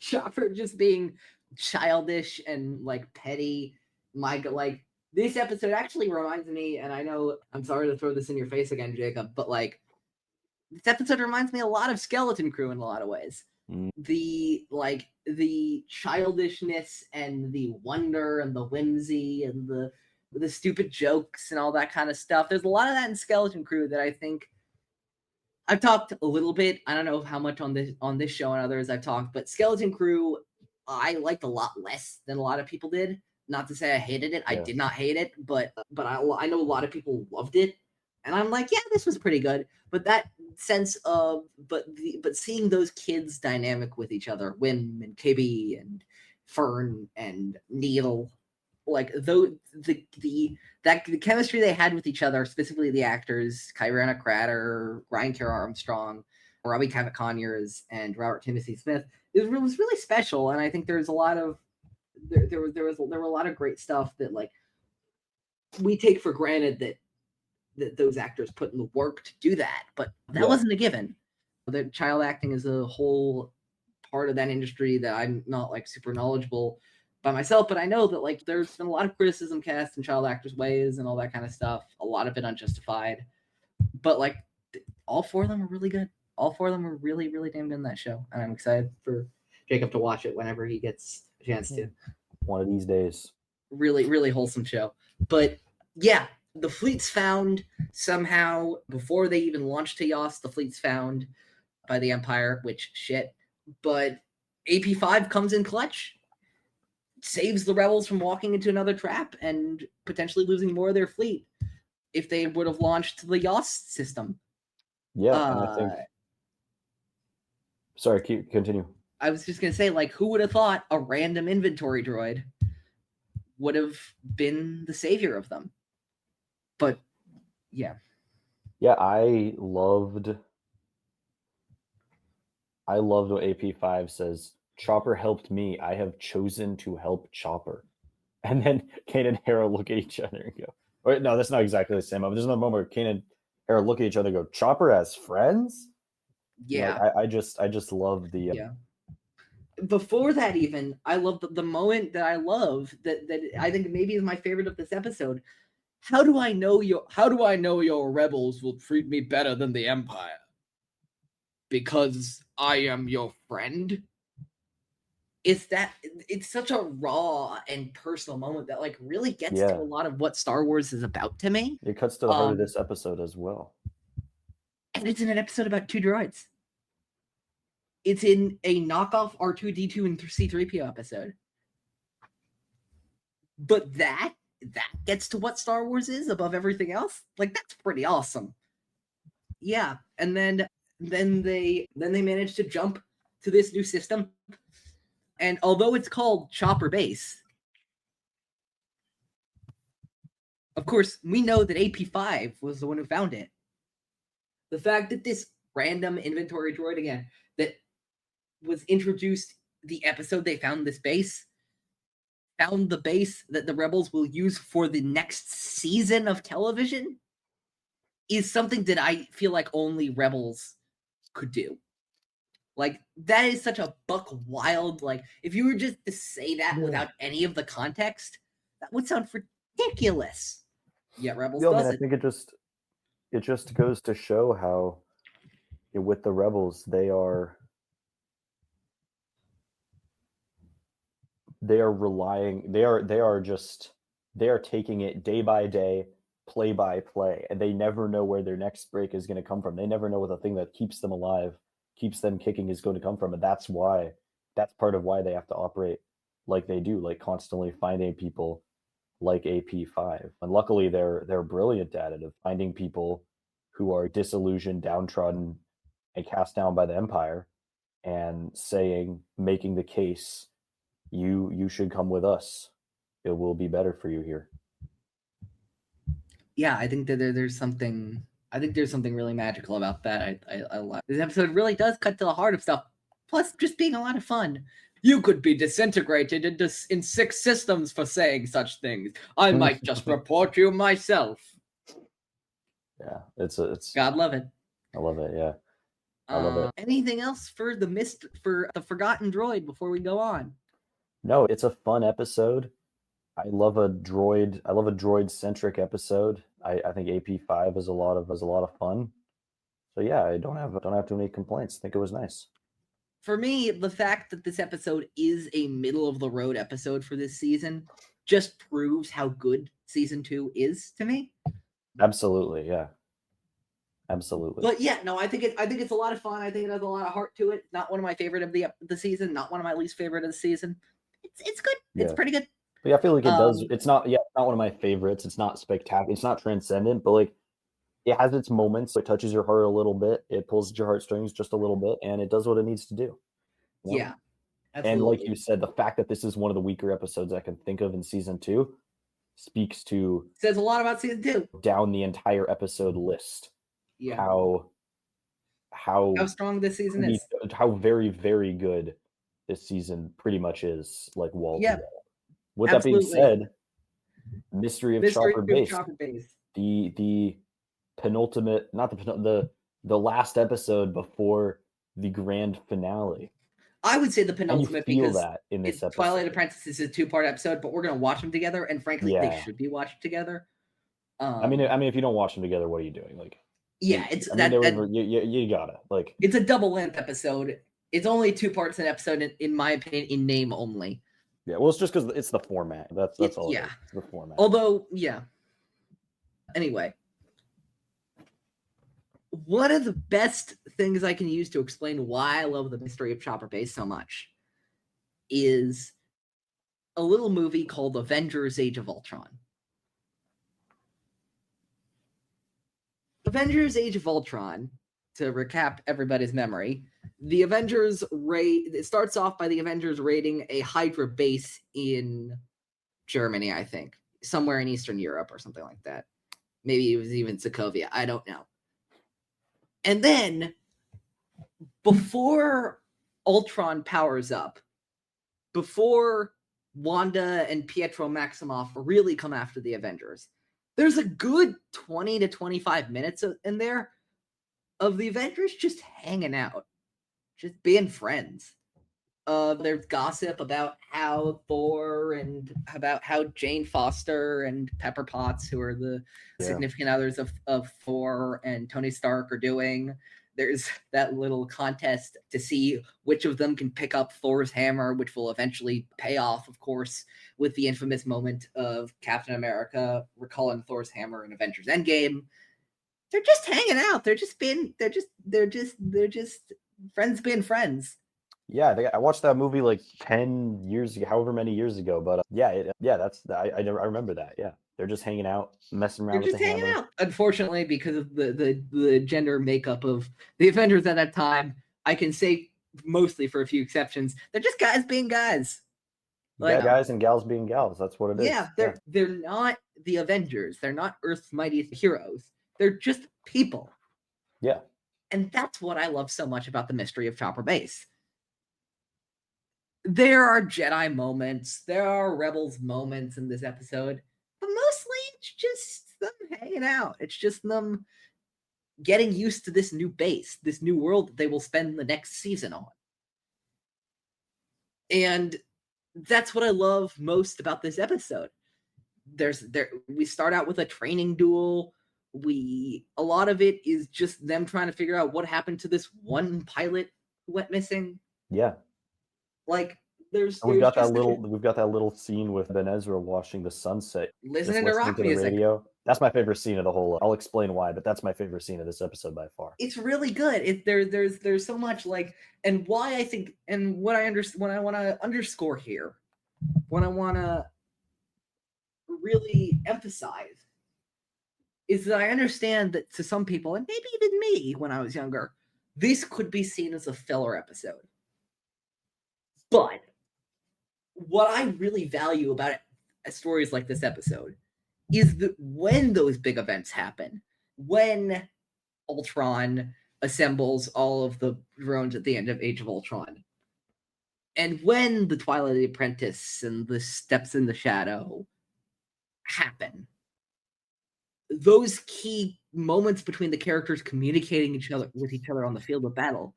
S2: Chopper just being childish and like petty. Like, this episode actually reminds me, and I know I'm sorry to throw this in your face again, Jacob, but like, this episode reminds me a lot of Skeleton Crew in a lot of ways. The childishness and the wonder and the whimsy and the stupid jokes and all that kind of stuff. There's a lot of that in Skeleton Crew that I think I've talked a little bit. I don't know how much on this show and others I've talked, but Skeleton Crew I liked a lot less than a lot of people did. Not to say I hated it. I did not hate it, but I know a lot of people loved it. And I'm like, yeah, this was pretty good. But that sense of but seeing those kids dynamic with each other, Wim and KB and Fern and Neil, like the chemistry they had with each other, specifically the actors, Kyrana Crater, Ryan Kerr Armstrong, Robbie Cavett Conyers, and Robert Timothy Smith, it was really special. And I think there's a lot of there were a lot of great stuff that like we take for granted that those actors put in the work to do that, but that wasn't a given. The child acting is a whole part of that industry that I'm not like super knowledgeable by myself, but I know that like there's been a lot of criticism cast in child actors' ways and all that kind of stuff. A lot of it unjustified, but like all four of them are really good. All four of them are really, really damn good in that show, and I'm excited for Jacob to watch it whenever he gets a chance to.
S1: One of these days.
S2: Really, really wholesome show. But yeah, The fleet's found somehow before they even launch to Yas. The fleet's found by the Empire, which shit. But AP5 comes in clutch, saves the rebels from walking into another trap and potentially losing more of their fleet if they would have launched the Yas system.
S1: Yeah, and I think. Sorry, continue.
S2: I was just gonna say, like, who would have thought a random inventory droid would have been the savior of them? But yeah.
S1: Yeah, I loved what AP5 says. Chopper helped me. I have chosen to help Chopper. And then Kane and Hera look at each other and go, wait, no, that's not exactly the same. But there's another moment where Kane and Hera look at each other and go, Chopper as friends?
S2: Yeah.
S1: Like, I just love the
S2: yeah. Before that, even, I love the moment that I love that I think maybe is my favorite of this episode. How do I know your rebels will treat me better than the Empire? Because I am your friend. It's such a raw and personal moment that like really gets to a lot of what Star Wars is about to me.
S1: It cuts to the heart of this episode as well.
S2: And it's in an episode about two droids. It's in a knockoff R2-D2 and C3PO episode. But that gets to what Star Wars is above everything else. Like, that's pretty awesome. Yeah, and then they manage to jump to this new system. And although it's called Chopper Base, of course, we know that AP5 was the one who found it. The fact that this random inventory droid, again, that was introduced the episode they found this base, found the base that the rebels will use for the next season of television, is something that I feel like only rebels could do. Like, that is such a buck wild, like, if you were just to say that without any of the context, that would sound ridiculous. Yet Rebels does
S1: man,
S2: it.
S1: I think it just goes to show how with the Rebels, they are relying, they are taking it day by day, play by play, and they never know where their next break is going to come from. They never know what the thing that keeps them alive, keeps them kicking is going to come from. And that's part of why they have to operate like they do, like constantly finding people like AP5. And luckily they're brilliant at it, of finding people who are disillusioned, downtrodden, and cast down by the Empire, and making the case, you should come with us. It will be better for you here.
S2: Yeah, I think that there's something really magical about that. I love this episode. Really does cut to the heart of stuff. Plus, just being a lot of fun. You could be disintegrated in 6 systems for saying such things. I might just report you myself.
S1: Yeah, it's.
S2: God love it.
S1: I love it. Yeah, I love it.
S2: Anything else for the Forgotten Droid before we go on?
S1: No, it's a fun episode. I love a droid centric episode. I think AP5 is a lot of fun. So yeah, I don't have too many complaints. I think it was nice.
S2: For me, the fact that this episode is a middle of the road episode for this season just proves how good season 2 is to me.
S1: Absolutely, yeah. Absolutely.
S2: But yeah, no, I think it's a lot of fun. I think it has a lot of heart to it. Not one of my favorite of the season, not one of my least favorite of the season. It's good. Yeah. It's pretty good.
S1: But yeah, I feel like it does. It's not one of my favorites. It's not spectacular. It's not transcendent, but like it has its moments. It touches your heart a little bit. It pulls at your heartstrings just a little bit, and it does what it needs to do.
S2: You know? Yeah. Absolutely.
S1: And like you said, the fact that this is one of the weaker episodes I can think of in season 2 says
S2: a lot about season 2.
S1: Down the entire episode list.
S2: Yeah.
S1: How
S2: strong this season is.
S1: How very, very good this season pretty much is, like wall to wall. With
S2: Absolutely.
S1: that being said, Mystery of Chopper Base. The penultimate, not the last episode before the grand finale.
S2: I would say the penultimate, because
S1: that in this episode.
S2: Twilight Apprentice is a 2-part episode, but we're going to watch them together, and frankly, they should be watched together.
S1: I mean, if you don't watch them together, what are you doing? Like,
S2: yeah, it's
S1: you gotta, like,
S2: it's a double length episode. It's only 2 parts an episode, in my opinion, in name only.
S1: Yeah, well, it's just because it's the format. That's all.
S2: Yeah,
S1: it's the format.
S2: Although, yeah, Anyway, one of the best things I can use to explain why I love the Mystery of Chopper Base so much is a little movie called Avengers: Age of Ultron. Avengers: Age of Ultron, to recap everybody's memory, the Avengers it starts off by the Avengers raiding a Hydra base in Germany, I think, somewhere in Eastern Europe or something like that. Maybe it was even Sokovia. I don't know. And then, before Ultron powers up, before Wanda and Pietro Maximoff really come after the Avengers, there's a good 20 to 25 minutes in there of the Avengers just hanging out, just being friends. There's gossip about how Thor and about how Jane Foster and Pepper Potts, who are the significant others of Thor and Tony Stark, are doing. There's that little contest to see which of them can pick up Thor's hammer, which will eventually pay off, of course, with the infamous moment of Captain America recalling Thor's hammer in Avengers Endgame. They're just hanging out. They're just friends being friends.
S1: Yeah, I watched that movie like 10 years ago, however many years ago. But I remember that. Yeah, they're just hanging out, messing around with the hammer. They're just hanging out.
S2: Unfortunately, because of the gender makeup of the Avengers at that time, I can say mostly for a few exceptions, they're just guys being guys.
S1: Like, guys and gals being gals. That's what it is.
S2: Yeah, they're not the Avengers. They're not Earth's mightiest heroes. They're just people.
S1: Yeah.
S2: And that's what I love so much about the Mystery of Chopper Base. There are Jedi moments, there are Rebels moments in this episode, but mostly it's just them hanging out. It's just them getting used to this new base, this new world that they will spend the next season on. And that's what I love most about this episode. We start out with a training duel. A lot of it is just them trying to figure out what happened to this one pilot who went missing.
S1: Yeah.
S2: Like,
S1: we've got that little scene with Ben Ezra watching the sunset,
S2: listening to rock music.
S1: Radio. That's my favorite scene of the whole. I'll explain why, but that's my favorite scene of this episode by far.
S2: It's really good. There's so much, like, and why I think, and what I want to underscore here, what I want to really emphasize is that I understand that to some people, and maybe even me when I was younger, this could be seen as a filler episode. But what I really value about stories like this episode is that when those big events happen, when Ultron assembles all of the drones at the end of Age of Ultron, and when the Twilight of the Apprentice and the Steps in the Shadow happen, those key moments between the characters communicating with each other on the field of battle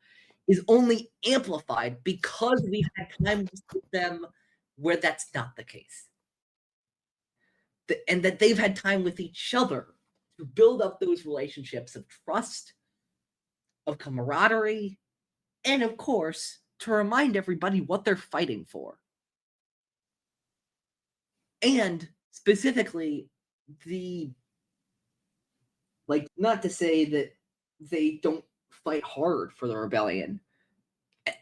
S2: is only amplified because we've had time with them where that's not the case. And that they've had time with each other to build up those relationships of trust, of camaraderie, and of course, to remind everybody what they're fighting for. And specifically, not to say that they don't fight hard for the rebellion,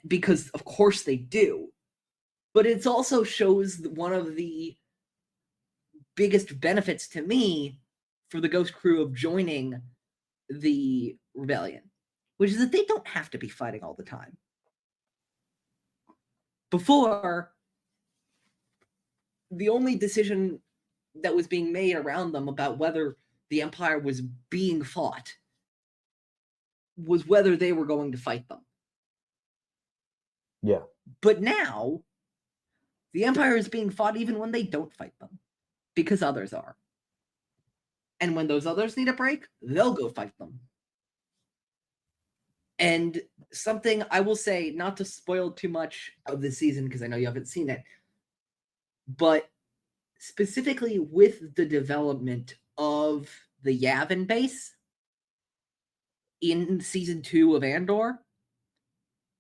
S2: because of course they do, but it also shows one of the biggest benefits to me for the Ghost Crew of joining the rebellion, which is that they don't have to be fighting all the time. Before, the only decision that was being made around them about whether the Empire was being fought was whether they were going to fight them.
S1: Yeah.
S2: But now, the Empire is being fought even when they don't fight them, because others are. And when those others need a break, they'll go fight them. And something I will say, not to spoil too much of the season, because I know you haven't seen it, but specifically with the development of the Yavin base in season 2 of Andor,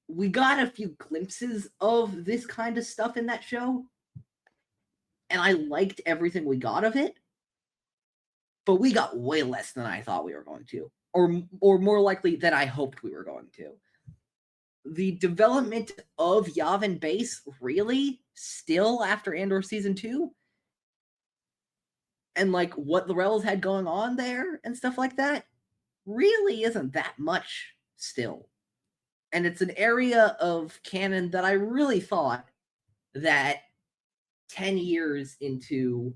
S2: we got a few glimpses of this kind of stuff in that show, and I liked everything we got of it. but we got way less than I thought we were going to, or more likely than I hoped we were going to. The development of Yavin Base, really, still after Andor Season 2, and like what the Rebels had going on there and stuff like that, really isn't that much still. And it's an area of canon that I really thought that 10 years into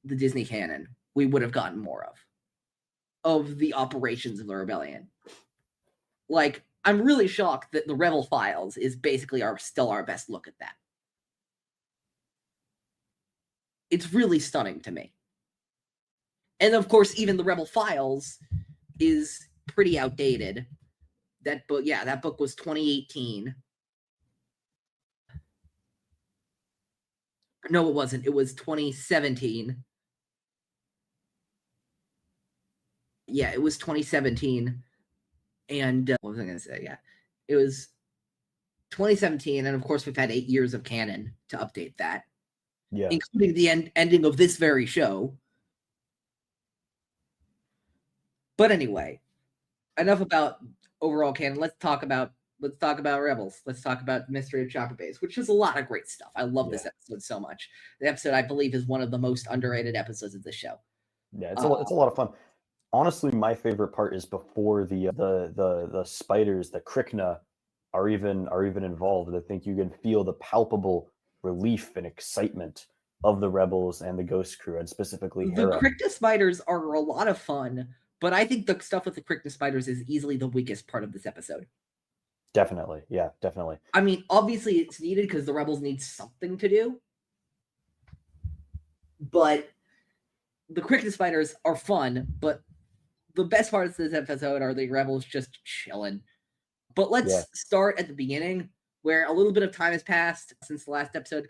S2: the Disney canon, we would have gotten more of the operations of the rebellion. Like, I'm really shocked that the Rebel Files is basically still our best look at that. It's really stunning to me. And of course, even the Rebel Files is pretty outdated. That book was 2018. No, it wasn't. It was 2017. Yeah, it was 2017. And what was I going to say? Yeah, it was 2017. And of course, we've had 8 years of canon to update that.
S1: Yeah.
S2: Including the ending of this very show. But anyway, enough about overall canon. Let's talk about Rebels. Let's talk about Mystery of Chopper Base, which is a lot of great stuff. I love this episode so much. The episode, I believe, is one of the most underrated episodes of the show.
S1: Yeah, it's a lot of fun. Honestly, my favorite part is before the spiders, the Krykna, are even involved. I think you can feel the palpable relief and excitement of the Rebels and the Ghost Crew, and specifically Hera.
S2: The Krykna spiders are a lot of fun, but I think the stuff with the Krykna spiders is easily the weakest part of this episode.
S1: Definitely, yeah, definitely.
S2: I mean, obviously it's needed because the Rebels need something to do, but the Krykna spiders are fun, but the best parts of this episode are the Rebels just chilling. But let's start at the beginning, where a little bit of time has passed since the last episode,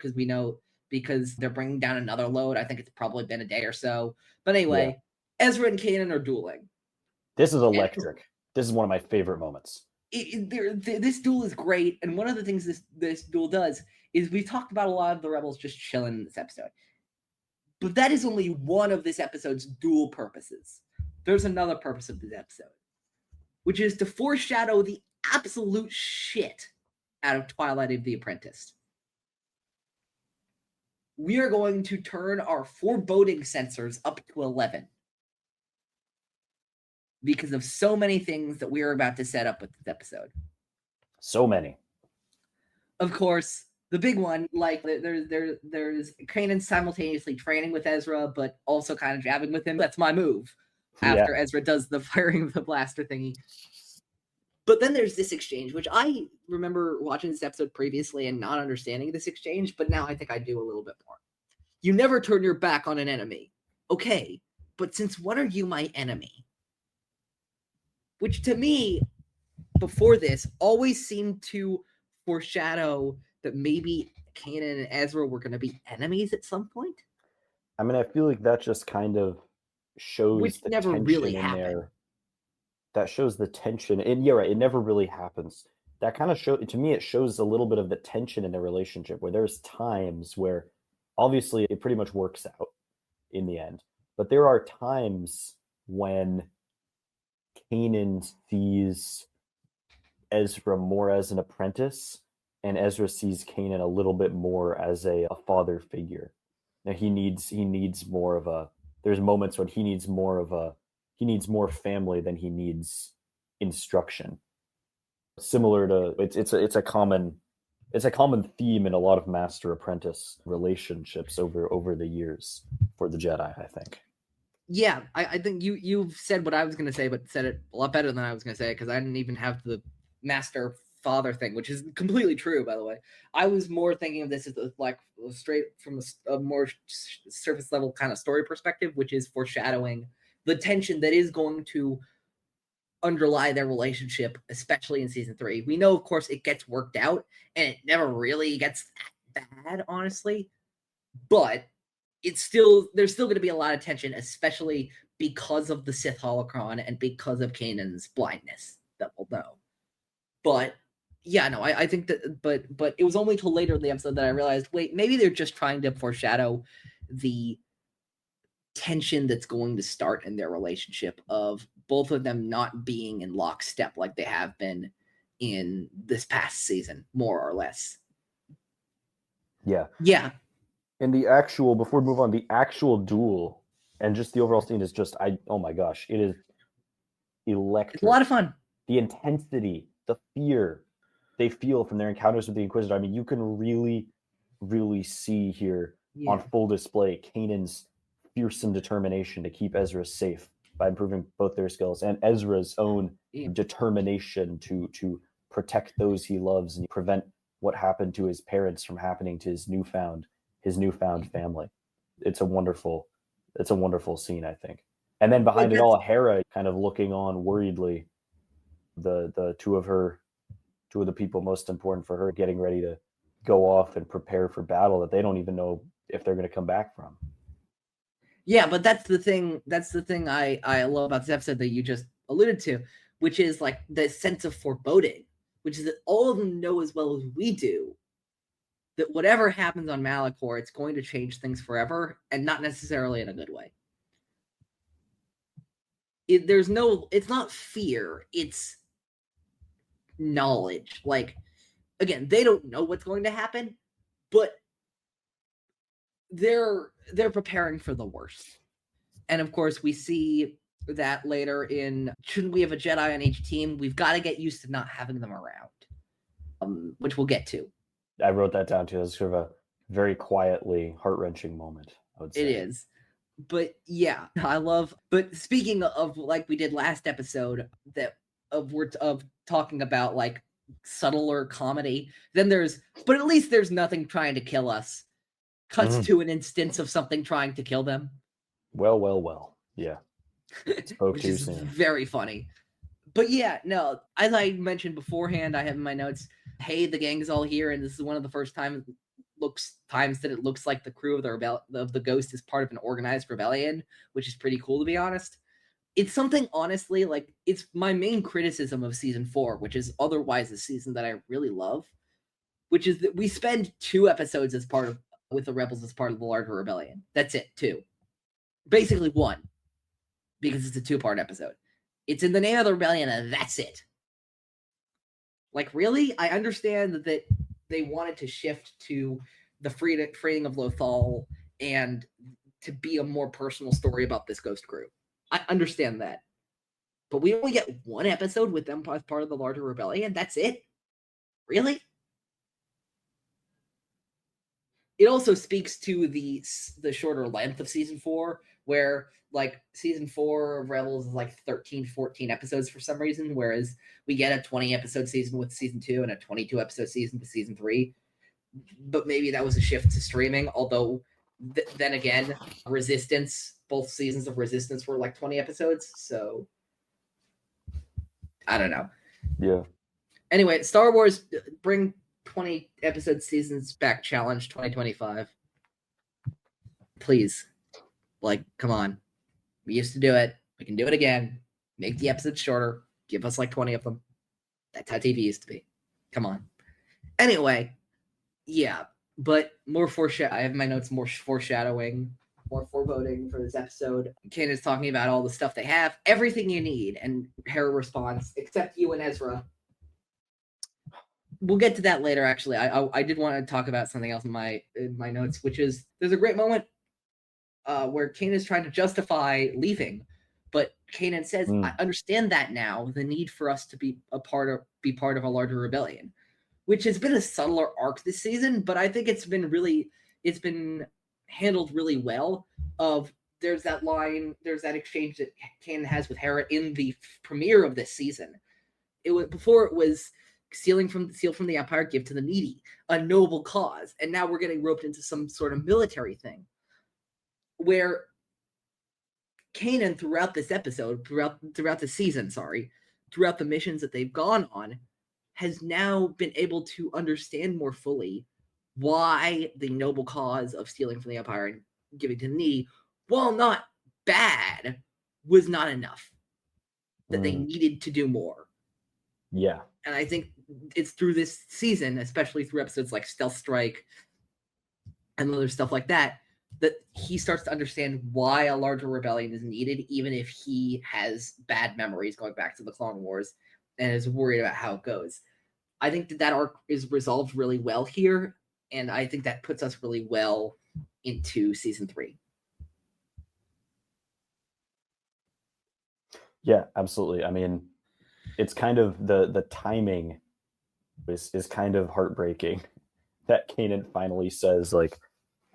S2: because they're bringing down another load. I think it's probably been a day or so. But anyway, Ezra and Kanan are dueling.
S1: This is electric. This is one of my favorite moments.
S2: This duel is great, and one of the things this duel does is we talked about a lot of the Rebels just chilling in this episode. But that is only one of this episode's dual purposes. There's another purpose of this episode, which is to foreshadow the absolute shit out of Twilight of the Apprentice. We are going to turn our foreboding sensors up to 11 because of so many things that we are about to set up with this episode.
S1: So many. Of
S2: course, the big one, like there's Kanan simultaneously training with Ezra, but also kind of jabbing with him. That's my move. After Ezra does the firing of the blaster thingy. But then there's this exchange, which I remember watching this episode previously and not understanding this exchange, but now I think I do a little bit more. You never turn your back on an enemy. Okay, but since when are you my enemy? Which to me, before this, always seemed to foreshadow that maybe Kanan and Ezra were going to be enemies at some point.
S1: I mean, I feel like that just kind of shows
S2: which
S1: the
S2: never
S1: tension
S2: really
S1: in
S2: happened.
S1: there. That shows the tension, and you're right, it never really happens. That kind of to me, it shows a little bit of the tension in the relationship, where there's times where obviously it pretty much works out in the end, but there are times when Kanan sees Ezra more as an apprentice, and Ezra sees Kanan a little bit more as a father figure. Now he needs more of a. There's moments when he needs more family than he needs instruction. Similar to it's a common theme in a lot of master apprentice relationships over the years for the Jedi, I think.
S2: Yeah, I think you've said what I was going to say, but said it a lot better than I was going to say, because I didn't even have the master father thing, which is completely true, by the way. I was more thinking of this as like straight from a more surface level kind of story perspective, which is foreshadowing the tension that is going to underlie their relationship, especially in season 3. We know, of course, it gets worked out, and it never really gets that bad, honestly. But there's still going to be a lot of tension, especially because of the Sith holocron and because of Kanan's blindness that we'll know. But yeah, no, I think that, but it was only till later in the episode that I realized, wait, maybe they're just trying to foreshadow the tension that's going to start in their relationship of both of them not being in lockstep like they have been in this past season, more or less.
S1: Yeah.
S2: Yeah.
S1: And before we move on, the actual duel and just the overall scene is just, oh my gosh, it is electric.
S2: It's a lot of fun.
S1: The intensity, the fear they feel from their encounters with the Inquisitor. I mean, you can really, really see here on full display Kanan's fearsome determination to keep Ezra safe by improving both their skills, and Ezra's own determination to protect those he loves and prevent what happened to his parents from happening to his newfound family. It's a wonderful scene, I think. And then behind it all, Hera kind of looking on worriedly, the two of the people most important for her getting ready to go off and prepare for battle that they don't even know if they're going to come back from.
S2: Yeah, but that's the thing I love about this episode that you just alluded to, which is like the sense of foreboding, which is that all of them know as well as we do that whatever happens on Malachor, it's going to change things forever, and not necessarily in a good way. It's not fear, it's knowledge. Like, again, they don't know what's going to happen, but they're preparing for the worst. And of course, we see that later in shouldn't we have a Jedi on each team? We've got to get used to not having them around, which we'll get to.
S1: I wrote that down too. It's sort of a very quietly heart-wrenching moment, I would say.
S2: It is. But yeah, I love. But speaking of, like we did last episode, of talking about like subtler comedy, then but at least there's nothing trying to kill us. Cuts to an instance of something trying to kill them.
S1: Well. Yeah.
S2: Which is very funny. But yeah, no, as I mentioned beforehand, I have in my notes, hey, the gang is all here, and this is one of the first times that it looks like the crew of the Ghost is part of an organized rebellion, which is pretty cool, to be honest. It's something, honestly, like, it's my main criticism of season 4, which is otherwise a season that I really love, which is that we spend 2 episodes with the rebels as part of the larger rebellion. That's it, 2. Basically 1, because it's a 2-part episode. It's in the name of the rebellion, and that's it. Like, really? I understand that they wanted to shift to the freeing of Lothal and to be a more personal story about this Ghost crew. I understand that. But we only get 1 episode with them as part of the larger rebellion? That's it? Really? It also speaks to the shorter length of season 4, where like season 4 of Rebels is like 13, 14 episodes for some reason, whereas we get a 20 episode season with season 2 and a 22 episode season with season 3. But maybe that was a shift to streaming, although then again, both seasons of Resistance were like 20 episodes, so I don't know.
S1: Yeah.
S2: Anyway, Star Wars, bring 20 episode seasons back challenge 2025. Please. Like, come on. We used to do it. We can do it again. Make the episodes shorter. Give us like 20 of them. That's how TV used to be. Come on. Anyway, yeah. But I have my notes, more foreshadowing, more foreboding for this episode. Ken is talking about all the stuff they have. Everything you need. And Hera responds, except you and Ezra. We'll get to that later, actually. I did want to talk about something else in my notes, which is there's a great moment where Kanan is trying to justify leaving, but Kanan says, I understand that now, the need for us to be part of a larger rebellion, which has been a subtler arc this season, but I think it's been handled really well. There's that exchange that Kanan has with Hera in the premiere of this season. It was steal from the Empire, give to the needy, a noble cause. And now we're getting roped into some sort of military thing where Kanan throughout this episode, throughout the season, throughout the missions that they've gone on, has now been able to understand more fully why the noble cause of stealing from the Empire and giving to the needy, while not bad, was not enough. That they needed to do more.
S1: Yeah.
S2: And I think it's through this season, especially through episodes like Stealth Strike and other stuff like that, that he starts to understand why a larger rebellion is needed, even if he has bad memories going back to the Clone Wars and is worried about how it goes. I think that arc is resolved really well here, and I think that puts us really well into season 3.
S1: Yeah, absolutely. I mean, it's kind of the timing is kind of heartbreaking that Kanan finally says, like,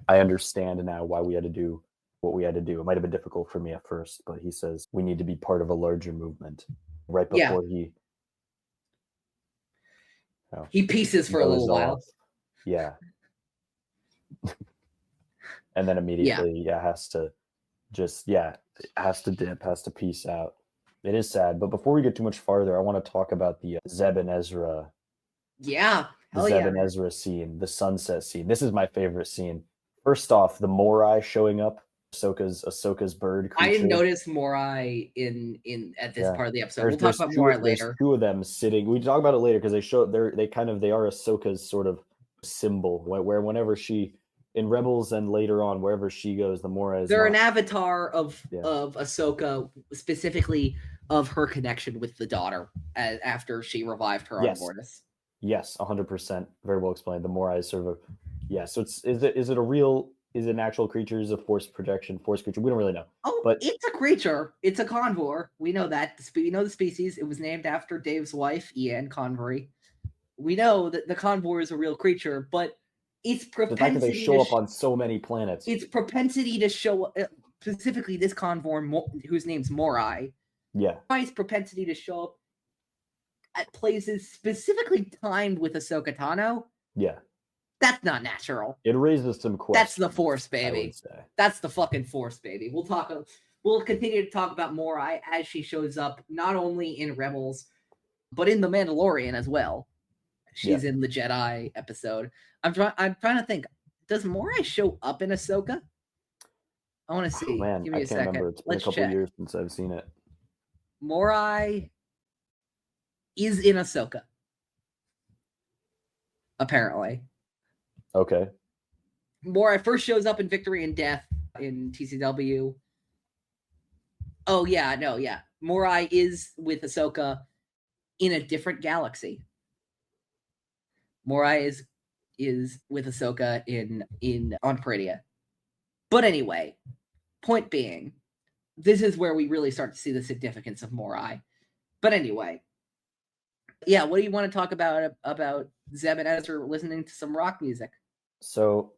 S1: I understand now why we had to do what we had to do. It might have been difficult for me at first, but he says we need to be part of a larger movement. Right before
S2: he pieces for a little while.
S1: Yeah. And then immediately has to dip, has to peace out. It is sad, but before we get too much farther, I want to talk about the Zeb and Ezra.
S2: Yeah,
S1: Zeb and Ezra scene, the sunset scene. This is my favorite scene. First off, the Morai showing up, Ahsoka's bird creature.
S2: I didn't notice Morai in at this part of the episode. We'll talk about Morai later.
S1: There's 2 of them sitting. We talk about it later because they are Ahsoka's sort of symbol. Where whenever she in Rebels and later on wherever she goes, the Morai.
S2: They're an avatar of Ahsoka, specifically of her connection with the daughter after she revived her on Mortis.
S1: Yes, 100%. Very well explained. The Morai is sort of so is it an actual creature? Is it a force projection, force creature? We don't really know.
S2: Oh, but it's a creature. It's a convor. We know that. We know the species. It was named after Dave's wife, Ian Convery. We know that the convor is a real creature, but its propensity. The fact that they
S1: show up on so many planets.
S2: Its propensity to show up, specifically this convor, whose name's Morai.
S1: Yeah.
S2: Morai's propensity to show up at places specifically timed with Ahsoka Tano.
S1: Yeah.
S2: That's not natural.
S1: It raises some questions.
S2: That's the Force, baby. That's the fucking Force, baby. We'll continue to talk about Morai as she shows up not only in Rebels, but in The Mandalorian as well. She's in the Jedi episode. I'm trying to think. Does Morai show up in Ahsoka? I want to see.
S1: Oh, man,
S2: give me a second.
S1: Remember. It's been a couple years since I've seen it.
S2: Morai is in Ahsoka. Apparently.
S1: Okay.
S2: Morai first shows up in Victory and Death in TCW. Oh, yeah. Morai is with Ahsoka in a different galaxy. Morai is with Ahsoka on Peridea. But anyway, point being, this is where we really start to see the significance of Morai. But anyway, what do you want to talk about Zeb and Ezra listening to some rock music?
S1: So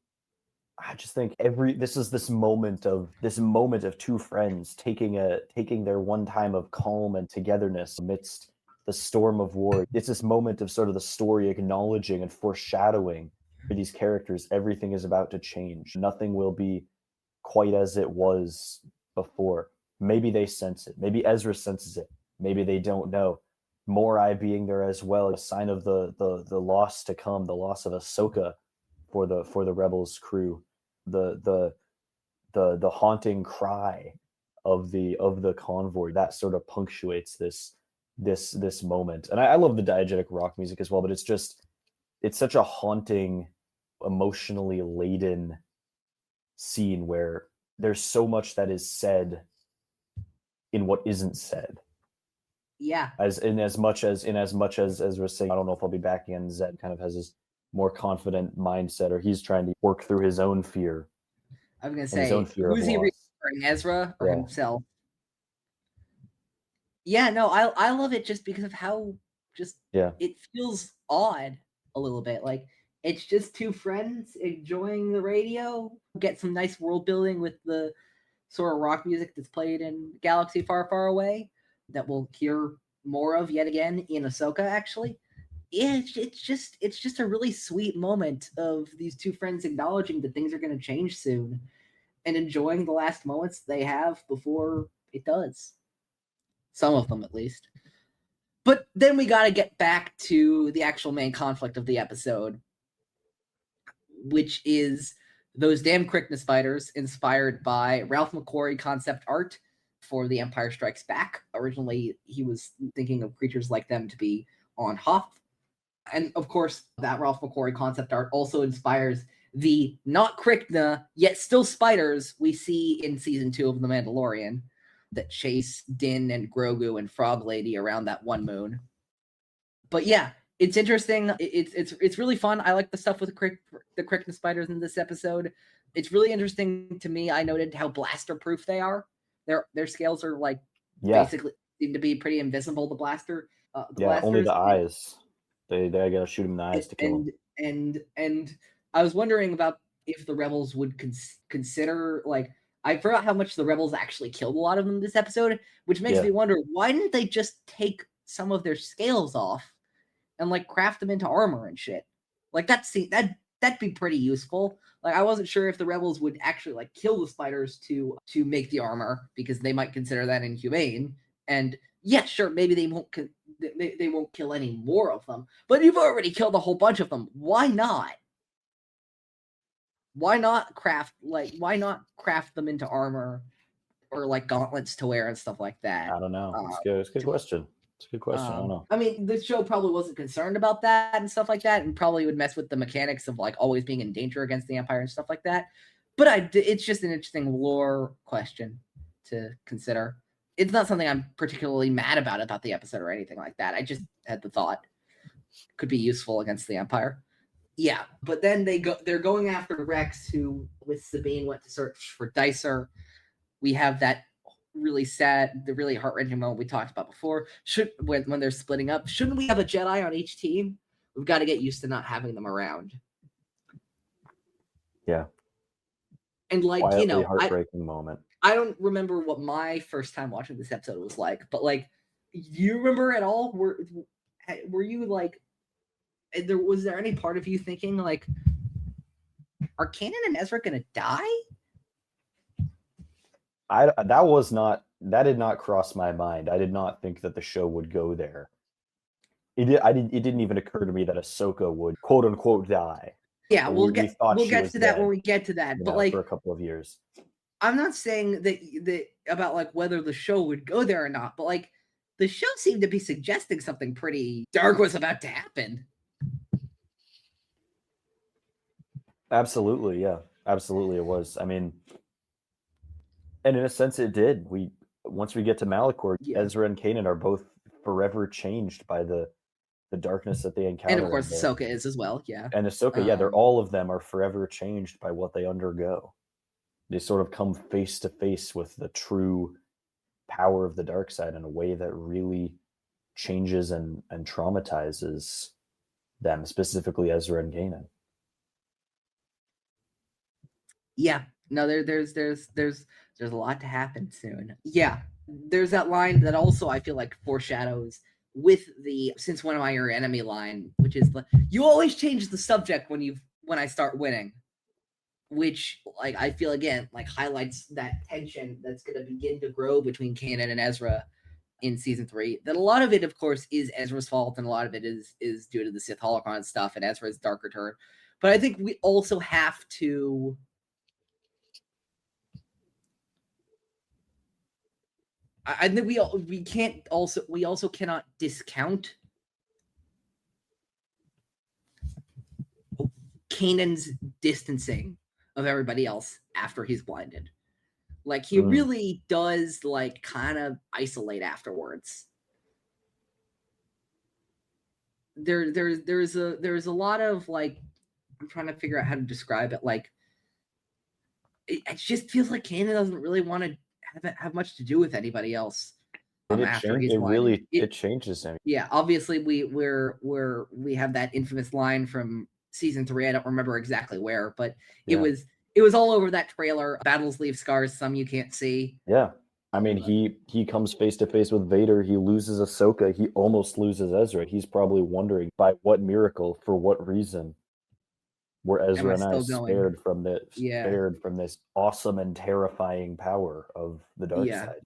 S1: I just think this moment of 2 friends taking their one time of calm and togetherness amidst the storm of war. It's this moment of sort of the story acknowledging and foreshadowing for these characters. Everything is about to change. Nothing will be quite as it was before. Maybe they sense it. Maybe Ezra senses it. Maybe they don't know. Morai being there as well, a sign of the loss to come, the loss of Ahsoka for the Rebels crew, the haunting cry of the convoy that sort of punctuates this moment. And I love the diegetic rock music as well, but it's such a haunting, emotionally laden scene where there's so much that is said in what isn't said.
S2: Yeah.
S1: As much as we're saying, I don't know if I'll be back again. Zed kind of has this more confident mindset, or he's trying to work through his own fear.
S2: I was gonna say, who's he referring, Ezra or himself? Yeah, no, I love it just because of how it feels odd a little bit. Like it's just 2 friends enjoying the radio, get some nice world building with the sort of rock music that's played in Galaxy Far, Far Away that we'll hear more of yet again in Ahsoka, actually. It's just a really sweet moment of these 2 friends acknowledging that things are going to change soon and enjoying the last moments they have before it does. Some of them, at least. But then we got to get back to the actual main conflict of the episode, which is those damn Kryknos fighters inspired by Ralph McQuarrie concept art for The Empire Strikes Back. Originally, he was thinking of creatures like them to be on Hoth. And of course, that Ralph McQuarrie concept art also inspires the not Krykna, yet still spiders we see in season 2 of The Mandalorian that chase Din and Grogu and Frog Lady around that one moon. But yeah, it's interesting. It's really fun. I like the stuff with the Krykna spiders in this episode. It's really interesting to me. I noted how blaster proof they are. Their scales are like basically seem to be pretty invisible. The blaster,
S1: only the eyes. They gotta shoot him in the eyes to kill him.
S2: And I was wondering about if the rebels would consider, like, I forgot how much the rebels actually killed a lot of them this episode, which makes me wonder, why didn't they just take some of their scales off and like craft them into armor and shit? Like that'd be pretty useful. Like, I wasn't sure if the rebels would actually like kill the spiders to make the armor, because they might consider that inhumane. And yeah, sure, maybe they won't kill any more of them, but you've already killed a whole bunch of them. Why not? Why not craft them into armor or like gauntlets to wear and stuff like that?
S1: I don't know. It's a good question. It's a good question. I don't know.
S2: I mean, the show probably wasn't concerned about that and stuff like that, and probably would mess with the mechanics of like always being in danger against the Empire and stuff like that. But it's just an interesting lore question to consider. It's not something I'm particularly mad about the episode or anything like that. I just had the thought could be useful against the Empire. Yeah, but then they're going after Rex, who with Sabine went to search for Dicer. We have that really sad, the really heart-wrenching moment we talked about before. When they're splitting up, shouldn't we have a Jedi on each team? We've got to get used to not having them around.
S1: Yeah.
S2: And like,
S1: quietly heartbreaking moment.
S2: I don't remember what my first time watching this episode was like, but like, do you remember at all? Were you like, was there any part of you thinking like, are Kanan and Ezra gonna die?
S1: That did not cross my mind. I did not think that the show would go there. It didn't even occur to me that Ahsoka would quote unquote die.
S2: Yeah, we'll get to that when we get to that. But like,
S1: for a couple of years.
S2: I'm not saying that about like whether the show would go there or not, but like the show seemed to be suggesting something pretty dark was about to happen.
S1: Absolutely, yeah. Absolutely it was. I mean, and in a sense it did. Once we get to Malachor, Ezra and Kanan are both forever changed by the darkness that they encounter.
S2: And of course Ahsoka is as well, yeah.
S1: And Ahsoka, they're all of them are forever changed by what they undergo. They sort of come face to face with the true power of the dark side in a way that really changes and traumatizes them, specifically Ezra and Kanan.
S2: Yeah, no, there's a lot to happen soon. Yeah, there's that line that also I feel like foreshadows with the "since when am I your enemy" line, which is you always change the subject when I start winning, which like I feel again like highlights that tension that's going to begin to grow between Kanan and Ezra in season 3. That a lot of it, of course, is Ezra's fault, and a lot of it is due to the Sith holocron stuff and Ezra's dark return. But I think we also have to. I think we also cannot discount Kanan's distancing of everybody else after he's blinded. Like he really does like kind of isolate afterwards. There's a lot of like, I'm trying to figure out how to describe it. Like it just feels like Kanan doesn't really want to have much to do with anybody else.
S1: It changes him.
S2: Yeah, obviously we have that infamous line from season 3. I don't remember exactly where, but it was all over that trailer. Battles leave scars, some you can't see.
S1: Yeah. I mean, he comes face to face with Vader. He loses Ahsoka. He almost loses Ezra. He's probably wondering by what miracle, for what reason, were Ezra and I spared from this awesome and terrifying power of the dark side.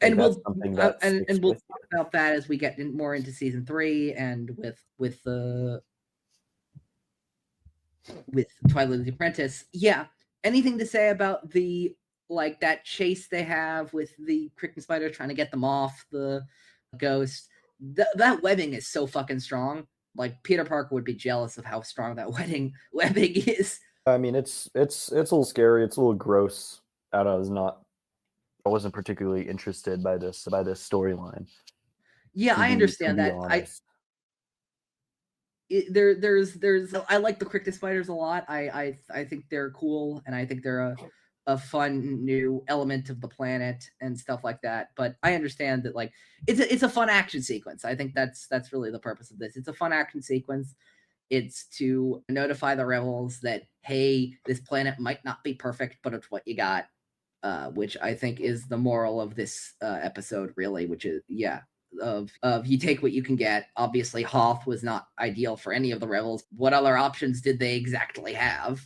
S2: And we'll talk about that as we get more into season 3 and with Twilight of the Apprentice. Yeah. Anything to say about the like that chase they have with the Krykna spider trying to get them off the ghost? That webbing is so fucking strong. Like Peter Parker would be jealous of how strong that webbing is.
S1: I mean, it's a little scary. It's a little gross. I wasn't particularly interested by this storyline.
S2: Yeah, I understand that.
S1: Honest.
S2: I like the Cryptic Spiders a lot. I think they're cool, and I think they're a fun new element of the planet and stuff like that. But I understand that like it's a fun action sequence. I think that's really the purpose of this. It's a fun action sequence. It's to notify the rebels that, hey, this planet might not be perfect, but it's what you got. Which I think is the moral of this episode, really, which is, of you take what you can get. Obviously, Hoth was not ideal for any of the rebels. What other options did they exactly have?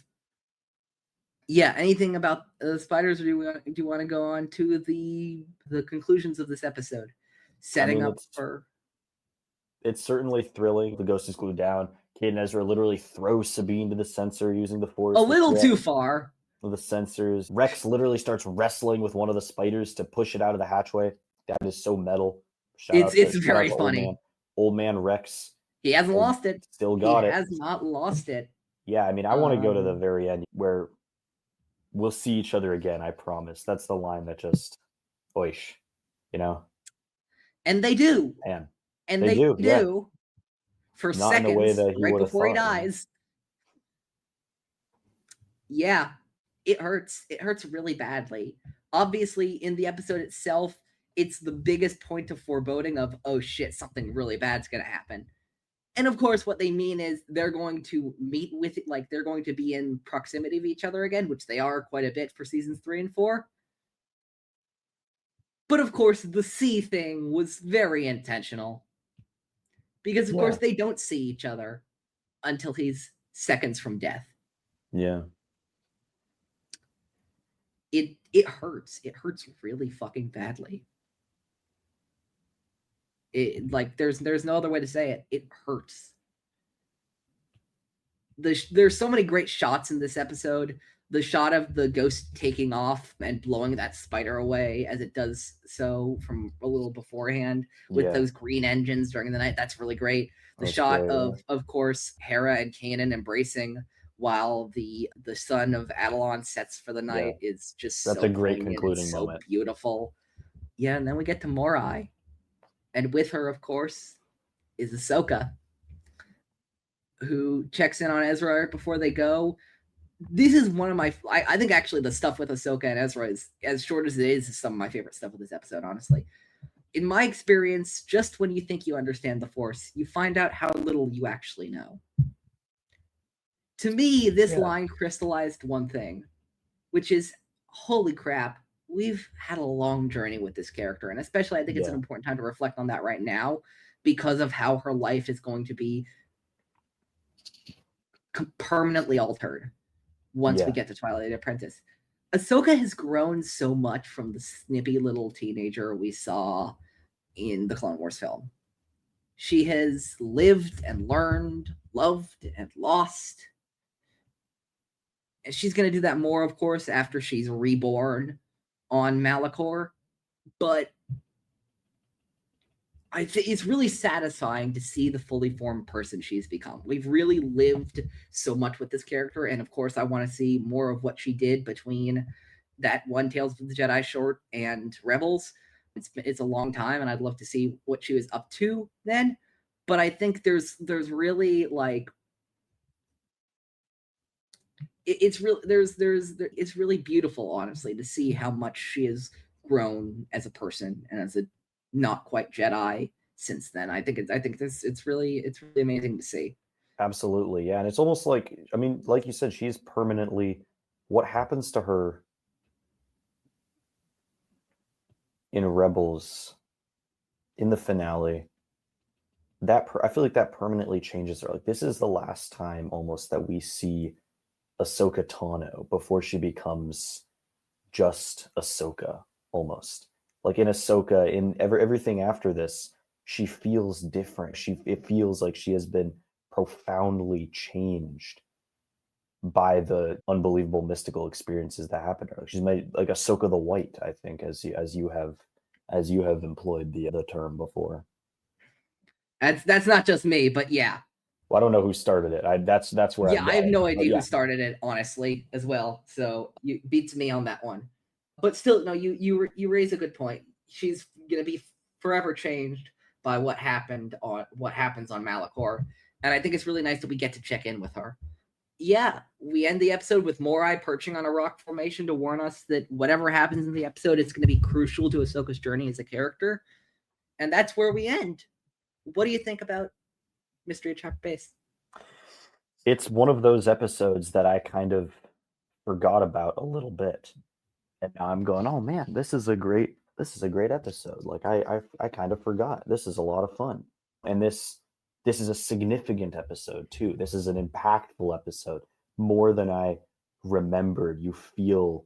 S2: Yeah, anything about the spiders, or do you want to go on to the conclusions of this episode? Setting up for...
S1: It's certainly thrilling. The ghost is glued down. Kate and Ezra literally throw Sabine to the sensor using the Force.
S2: A little too far.
S1: With the sensors. Rex literally starts wrestling with one of the spiders to push it out of the hatchway. That is so metal.
S2: It's very funny.
S1: Old man Rex.
S2: He hasn't lost it.
S1: Still got it.
S2: He has not lost it.
S1: Yeah, I mean, I want to go to the very end where we'll see each other again, I promise. That's the line that just, oish, you know?
S2: And they do.
S1: Man.
S2: And they do.
S1: Yeah.
S2: For
S1: not
S2: seconds,
S1: in the way that he
S2: right before he
S1: thought,
S2: dies. Yeah, it hurts. It hurts really badly. Obviously, in the episode itself, it's the biggest point of foreboding of, oh shit, something really bad's going to happen. And of course, what they mean is they're going to meet with it, like they're going to be in proximity of each other again, which they are quite a bit for seasons 3 and 4. But of course, the sea thing was very intentional. Because, of course, they don't see each other until he's seconds from death.
S1: Yeah.
S2: It hurts. It hurts really fucking badly. There's no other way to say it. It hurts. There's so many great shots in this episode. The shot of the ghost taking off and blowing that spider away as it does so from a little beforehand with those green engines during the night. That's really great. The shot of course, Hera and Kanan embracing while the sun of Adelon sets for the night is just
S1: that's
S2: so
S1: a great concluding moment.
S2: So beautiful. Yeah, and then we get to Morai. And with her, of course, is Ahsoka, who checks in on Ezra before they go. This is one of my... I think actually the stuff with Ahsoka and Ezra is, as short as it is some of my favorite stuff with this episode, honestly. In my experience, just when you think you understand the Force, you find out how little you actually know. To me, this line crystallized one thing, which is, holy crap, we've had a long journey with this character. And especially, I think it's an important time to reflect on that right now because of how her life is going to be permanently altered once we get to Twilight Apprentice. Ahsoka has grown so much from the snippy little teenager we saw in the Clone Wars film. She has lived and learned, loved and lost. And she's going to do that more, of course, after she's reborn on Malachor. But I think it's really satisfying to see the fully formed person she's become. We've really lived so much with this character, and of course, I want to see more of what she did between that one Tales of the Jedi short and Rebels. It's a long time, and I'd love to see what she was up to then. But I think there's really like it's really beautiful, honestly, to see how much she has grown as a person and as a not quite Jedi since then. I think it's really amazing to see.
S1: Absolutely, yeah. And it's almost like, I mean, like you said, she's permanently, what happens to her in Rebels, in the finale, I feel like that permanently changes her. Like, this is the last time almost that we see Ahsoka Tano before she becomes just Ahsoka, almost. Like in Ahsoka, in everything after this, she feels different. It feels like she has been profoundly changed by the unbelievable mystical experiences that happen to her. She's made like Ahsoka the White, I think, as you have employed the term before.
S2: That's not just me, but yeah.
S1: Well, I don't know who started it. That's where
S2: Yeah,
S1: I'm
S2: I have
S1: going.
S2: no
S1: But
S2: idea
S1: yeah.
S2: who started it, honestly, as well. So you beats me on that one. But still, no, you raise a good point. She's gonna be forever changed by what happens on Malachor, and I think it's really nice that we get to check in with her. Yeah, we end the episode with Morai perching on a rock formation to warn us that whatever happens in the episode, it's going to be crucial to Ahsoka's journey as a character, and that's where we end. What do you think about Mystery of Chopper Base?
S1: It's one of those episodes that I kind of forgot about a little bit, and now I'm going, oh man, this is a great episode. Like I kind of forgot. This is a lot of fun, and this is a significant episode too. This is an impactful episode, more than I remembered. You feel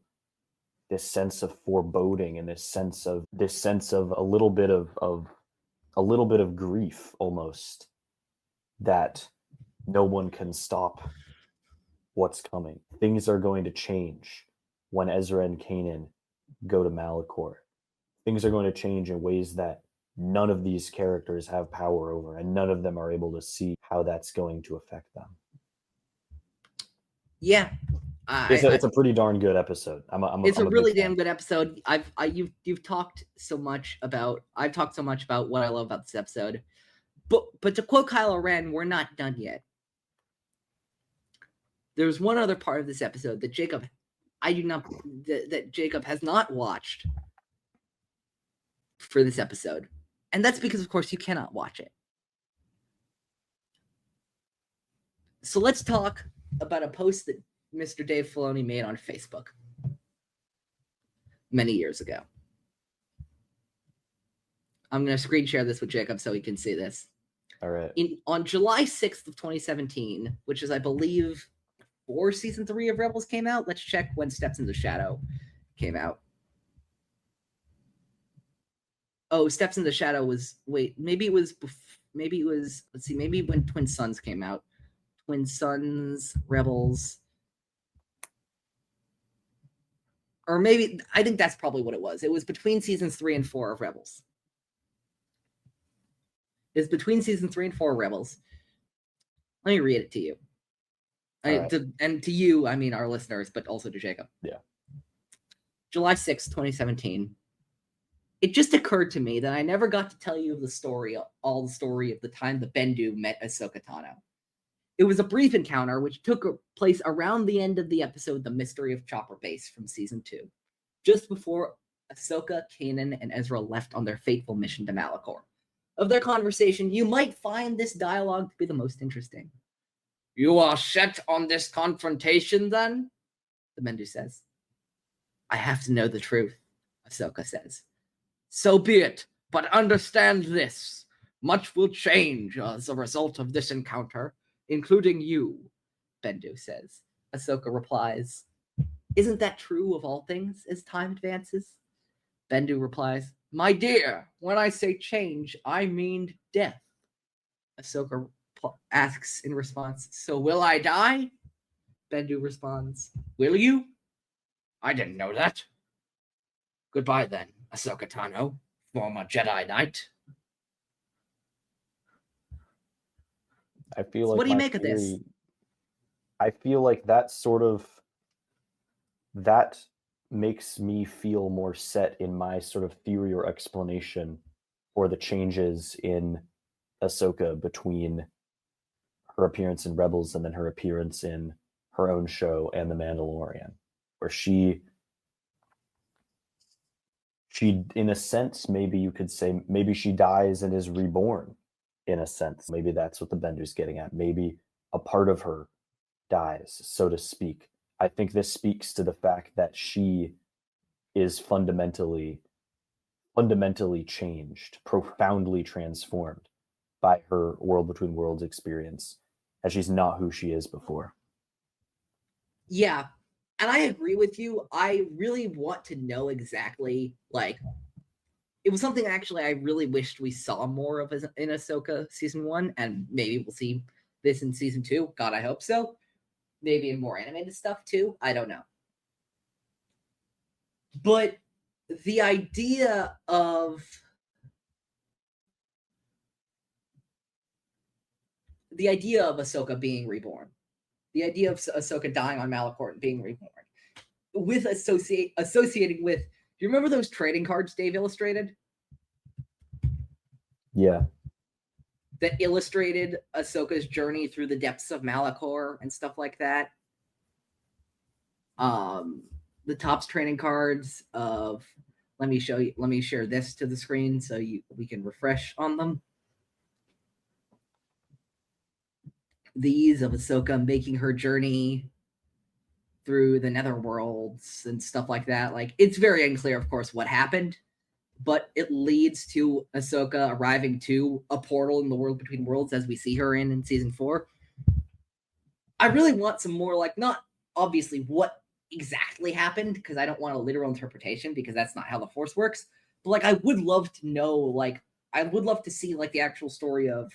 S1: this sense of foreboding and this sense of a little bit of grief almost, that no one can stop what's coming. Things are going to change when Ezra and Kanan go to Malachor. Things are going to change in ways that none of these characters have power over, and none of them are able to see how that's going to affect them.
S2: Yeah,
S1: it's a pretty darn good episode.
S2: It's a really damn good episode. You've talked so much about. I've talked so much about what I love about this episode, but to quote Kylo Ren, we're not done yet. There's one other part of this episode that Jacob has not watched for this episode, and that's because, of course, you cannot watch it. So let's talk about a post that Mr. Dave Filoni made on Facebook many years ago. I'm going to screen share this with Jacob so he can see this.
S1: All right.
S2: On July 6th of 2017, which is, I believe, before season 3 of Rebels came out. Let's check when Steps in the Shadow came out. Oh, Steps in the Shadow was, maybe when Twin Suns came out. Twin Suns, Rebels. Or maybe, I think that's probably what it was. It was between seasons 3 and 4 of Rebels. It's between season 3 and 4 of Rebels. Let me read it to you. And to you, I mean our listeners, but also to Jacob.
S1: Yeah.
S2: July 6th, 2017. It just occurred to me that I never got to tell you all the story of the time the Bendu met Ahsoka Tano. It was a brief encounter which took place around the end of the episode The Mystery of Chopper Base from season 2, just before Ahsoka, Kanan, and Ezra left on their fateful mission to Malachor. Of their conversation, you might find this dialogue to be the most interesting. "You are set on this confrontation, then?" the Bendu says. "I have to know the truth," Ahsoka says. "So be it, but understand this. Much will change as a result of this encounter, including you," Bendu says. Ahsoka replies, "Isn't that true of all things as time advances?" Bendu replies, "My dear, when I say change, I mean death." Ahsoka asks in response, "So will I die?" Bendu responds, "Will you? I didn't know that. Goodbye then, Ahsoka Tano, former Jedi Knight."
S1: I feel like
S2: what do you make of this?
S1: I feel like that makes me feel more set in my sort of theory or explanation for the changes in Ahsoka between her appearance in Rebels and then her appearance in her own show and The Mandalorian, where she in a sense, maybe you could say, maybe she dies and is reborn in a sense. Maybe that's what the Bender's getting at. Maybe a part of her dies, so to speak. I think this speaks to the fact that she is fundamentally changed, profoundly transformed by her World Between Worlds experience, and she's not who she is before.
S2: Yeah, and I agree with you. I really want to know exactly, like, it was something actually I really wished we saw more of in Ahsoka season 1, and maybe we'll see this in season 2. God, I hope so. Maybe in more animated stuff too. I don't know. But the idea of the idea of Ahsoka being reborn, the idea of Ahsoka dying on Malachor and being reborn, with associating with. Do you remember those trading cards Dave illustrated?
S1: Yeah.
S2: That illustrated Ahsoka's journey through the depths of Malachor and stuff like that. The Topps trading cards of. Let me show you. Let me share this to the screen so we can refresh on them. These of Ahsoka making her journey through the netherworlds and stuff like that. Like, it's very unclear, of course, what happened, but it leads to Ahsoka arriving to a portal in the world between worlds as we see her in season 4. I really want some more, like, not obviously what exactly happened, because I don't want a literal interpretation, because that's not how the Force works, but like, I would love to know, like, I would love to see like the actual story of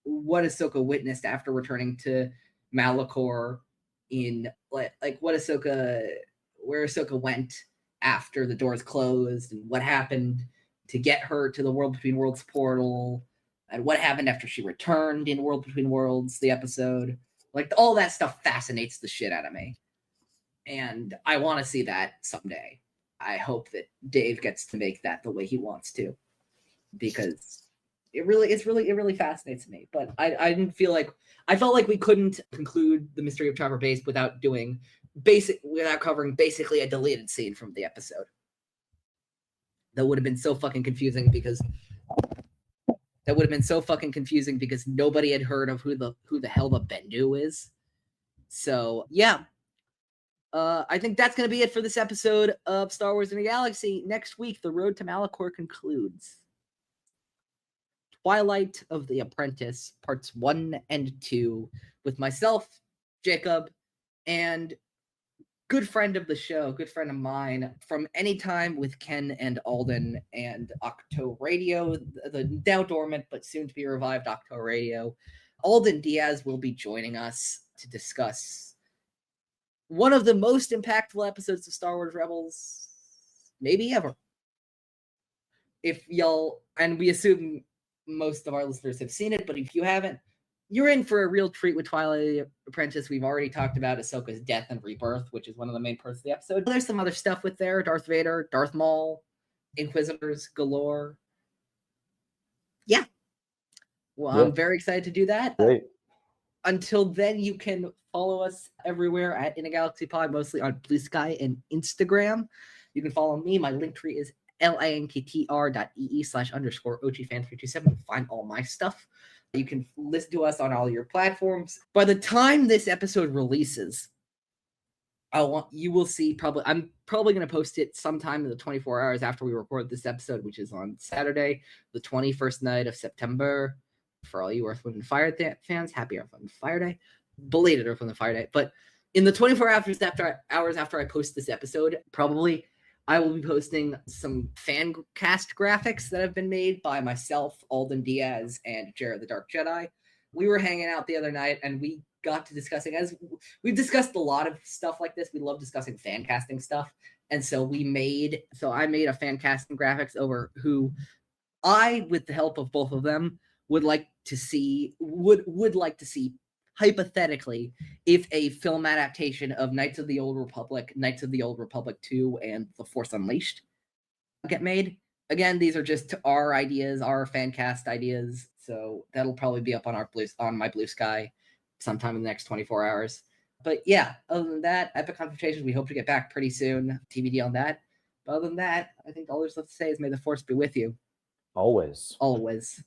S2: what Ahsoka witnessed after returning to Malachor, in like what Ahsoka, where Ahsoka went after the doors closed, and what happened to get her to the World Between Worlds portal, and what happened after she returned in World Between Worlds, the episode. Like, all that stuff fascinates the shit out of me, and I want to see that someday. I hope that Dave gets to make that the way he wants to, because it really fascinates me. But I didn't feel like, I felt like we couldn't conclude the mystery of Chopper Base without covering basically a deleted scene from the episode. That would have been so fucking confusing because nobody had heard of who the hell the Bendu is. So yeah. I think that's going to be it for this episode of Star Wars in the Galaxy. Next week, The Road to Malachor concludes. Twilight of the Apprentice, parts 1 and 2, with myself, Jacob, and good friend of the show, good friend of mine from Anytime with Ken and Alden and Octo Radio, the now dormant but soon to be revived Octo Radio. Alden Diaz will be joining us to discuss one of the most impactful episodes of Star Wars Rebels, maybe ever. If y'all, and we assume most of our listeners have seen it, but if you haven't, you're in for a real treat with Twilight of the Apprentice. We've already talked about Ahsoka's death and rebirth, which is one of the main parts of the episode. There's some other stuff with there: Darth Vader, Darth Maul, Inquisitors galore. Yeah. Well, yep. I'm very excited to do that.
S1: Great.
S2: Until then, you can follow us everywhere at In a Galaxy Pod, mostly on Blue Sky and Instagram. You can follow me. My link tree is linktr.ee/_OGFan327. Find all my stuff. You can listen to us on all your platforms. By the time this episode releases, you will see I'm probably going to post it sometime in the 24 hours after we record this episode, which is on Saturday, the 21st night of September. For all you Earth, Wind, and Fire fans, happy Earth, Wind, and Fire Day. Belated Earth, Wind, and Fire Day. But in the 24 hours after I post this episode, probably I will be posting some fan cast graphics that have been made by myself, Alden Diaz, and Jared the Dark Jedi. We were hanging out the other night, and we got to discussing, as we've discussed a lot of stuff like this. We love discussing fan casting stuff. And so I made a fan casting graphics over who I, with the help of both of them, would like to see hypothetically if a film adaptation of Knights of the Old Republic 2, and The Force Unleashed get made. Again, these are just our ideas, our fan cast ideas, so that'll probably be up on my Blue Sky sometime in the next 24 hours. But yeah, other than that, Epic Confrontations, we hope to get back pretty soon. TBD on that. But other than that, I think all there's left to say is may the Force be with you.
S1: Always.
S2: Always.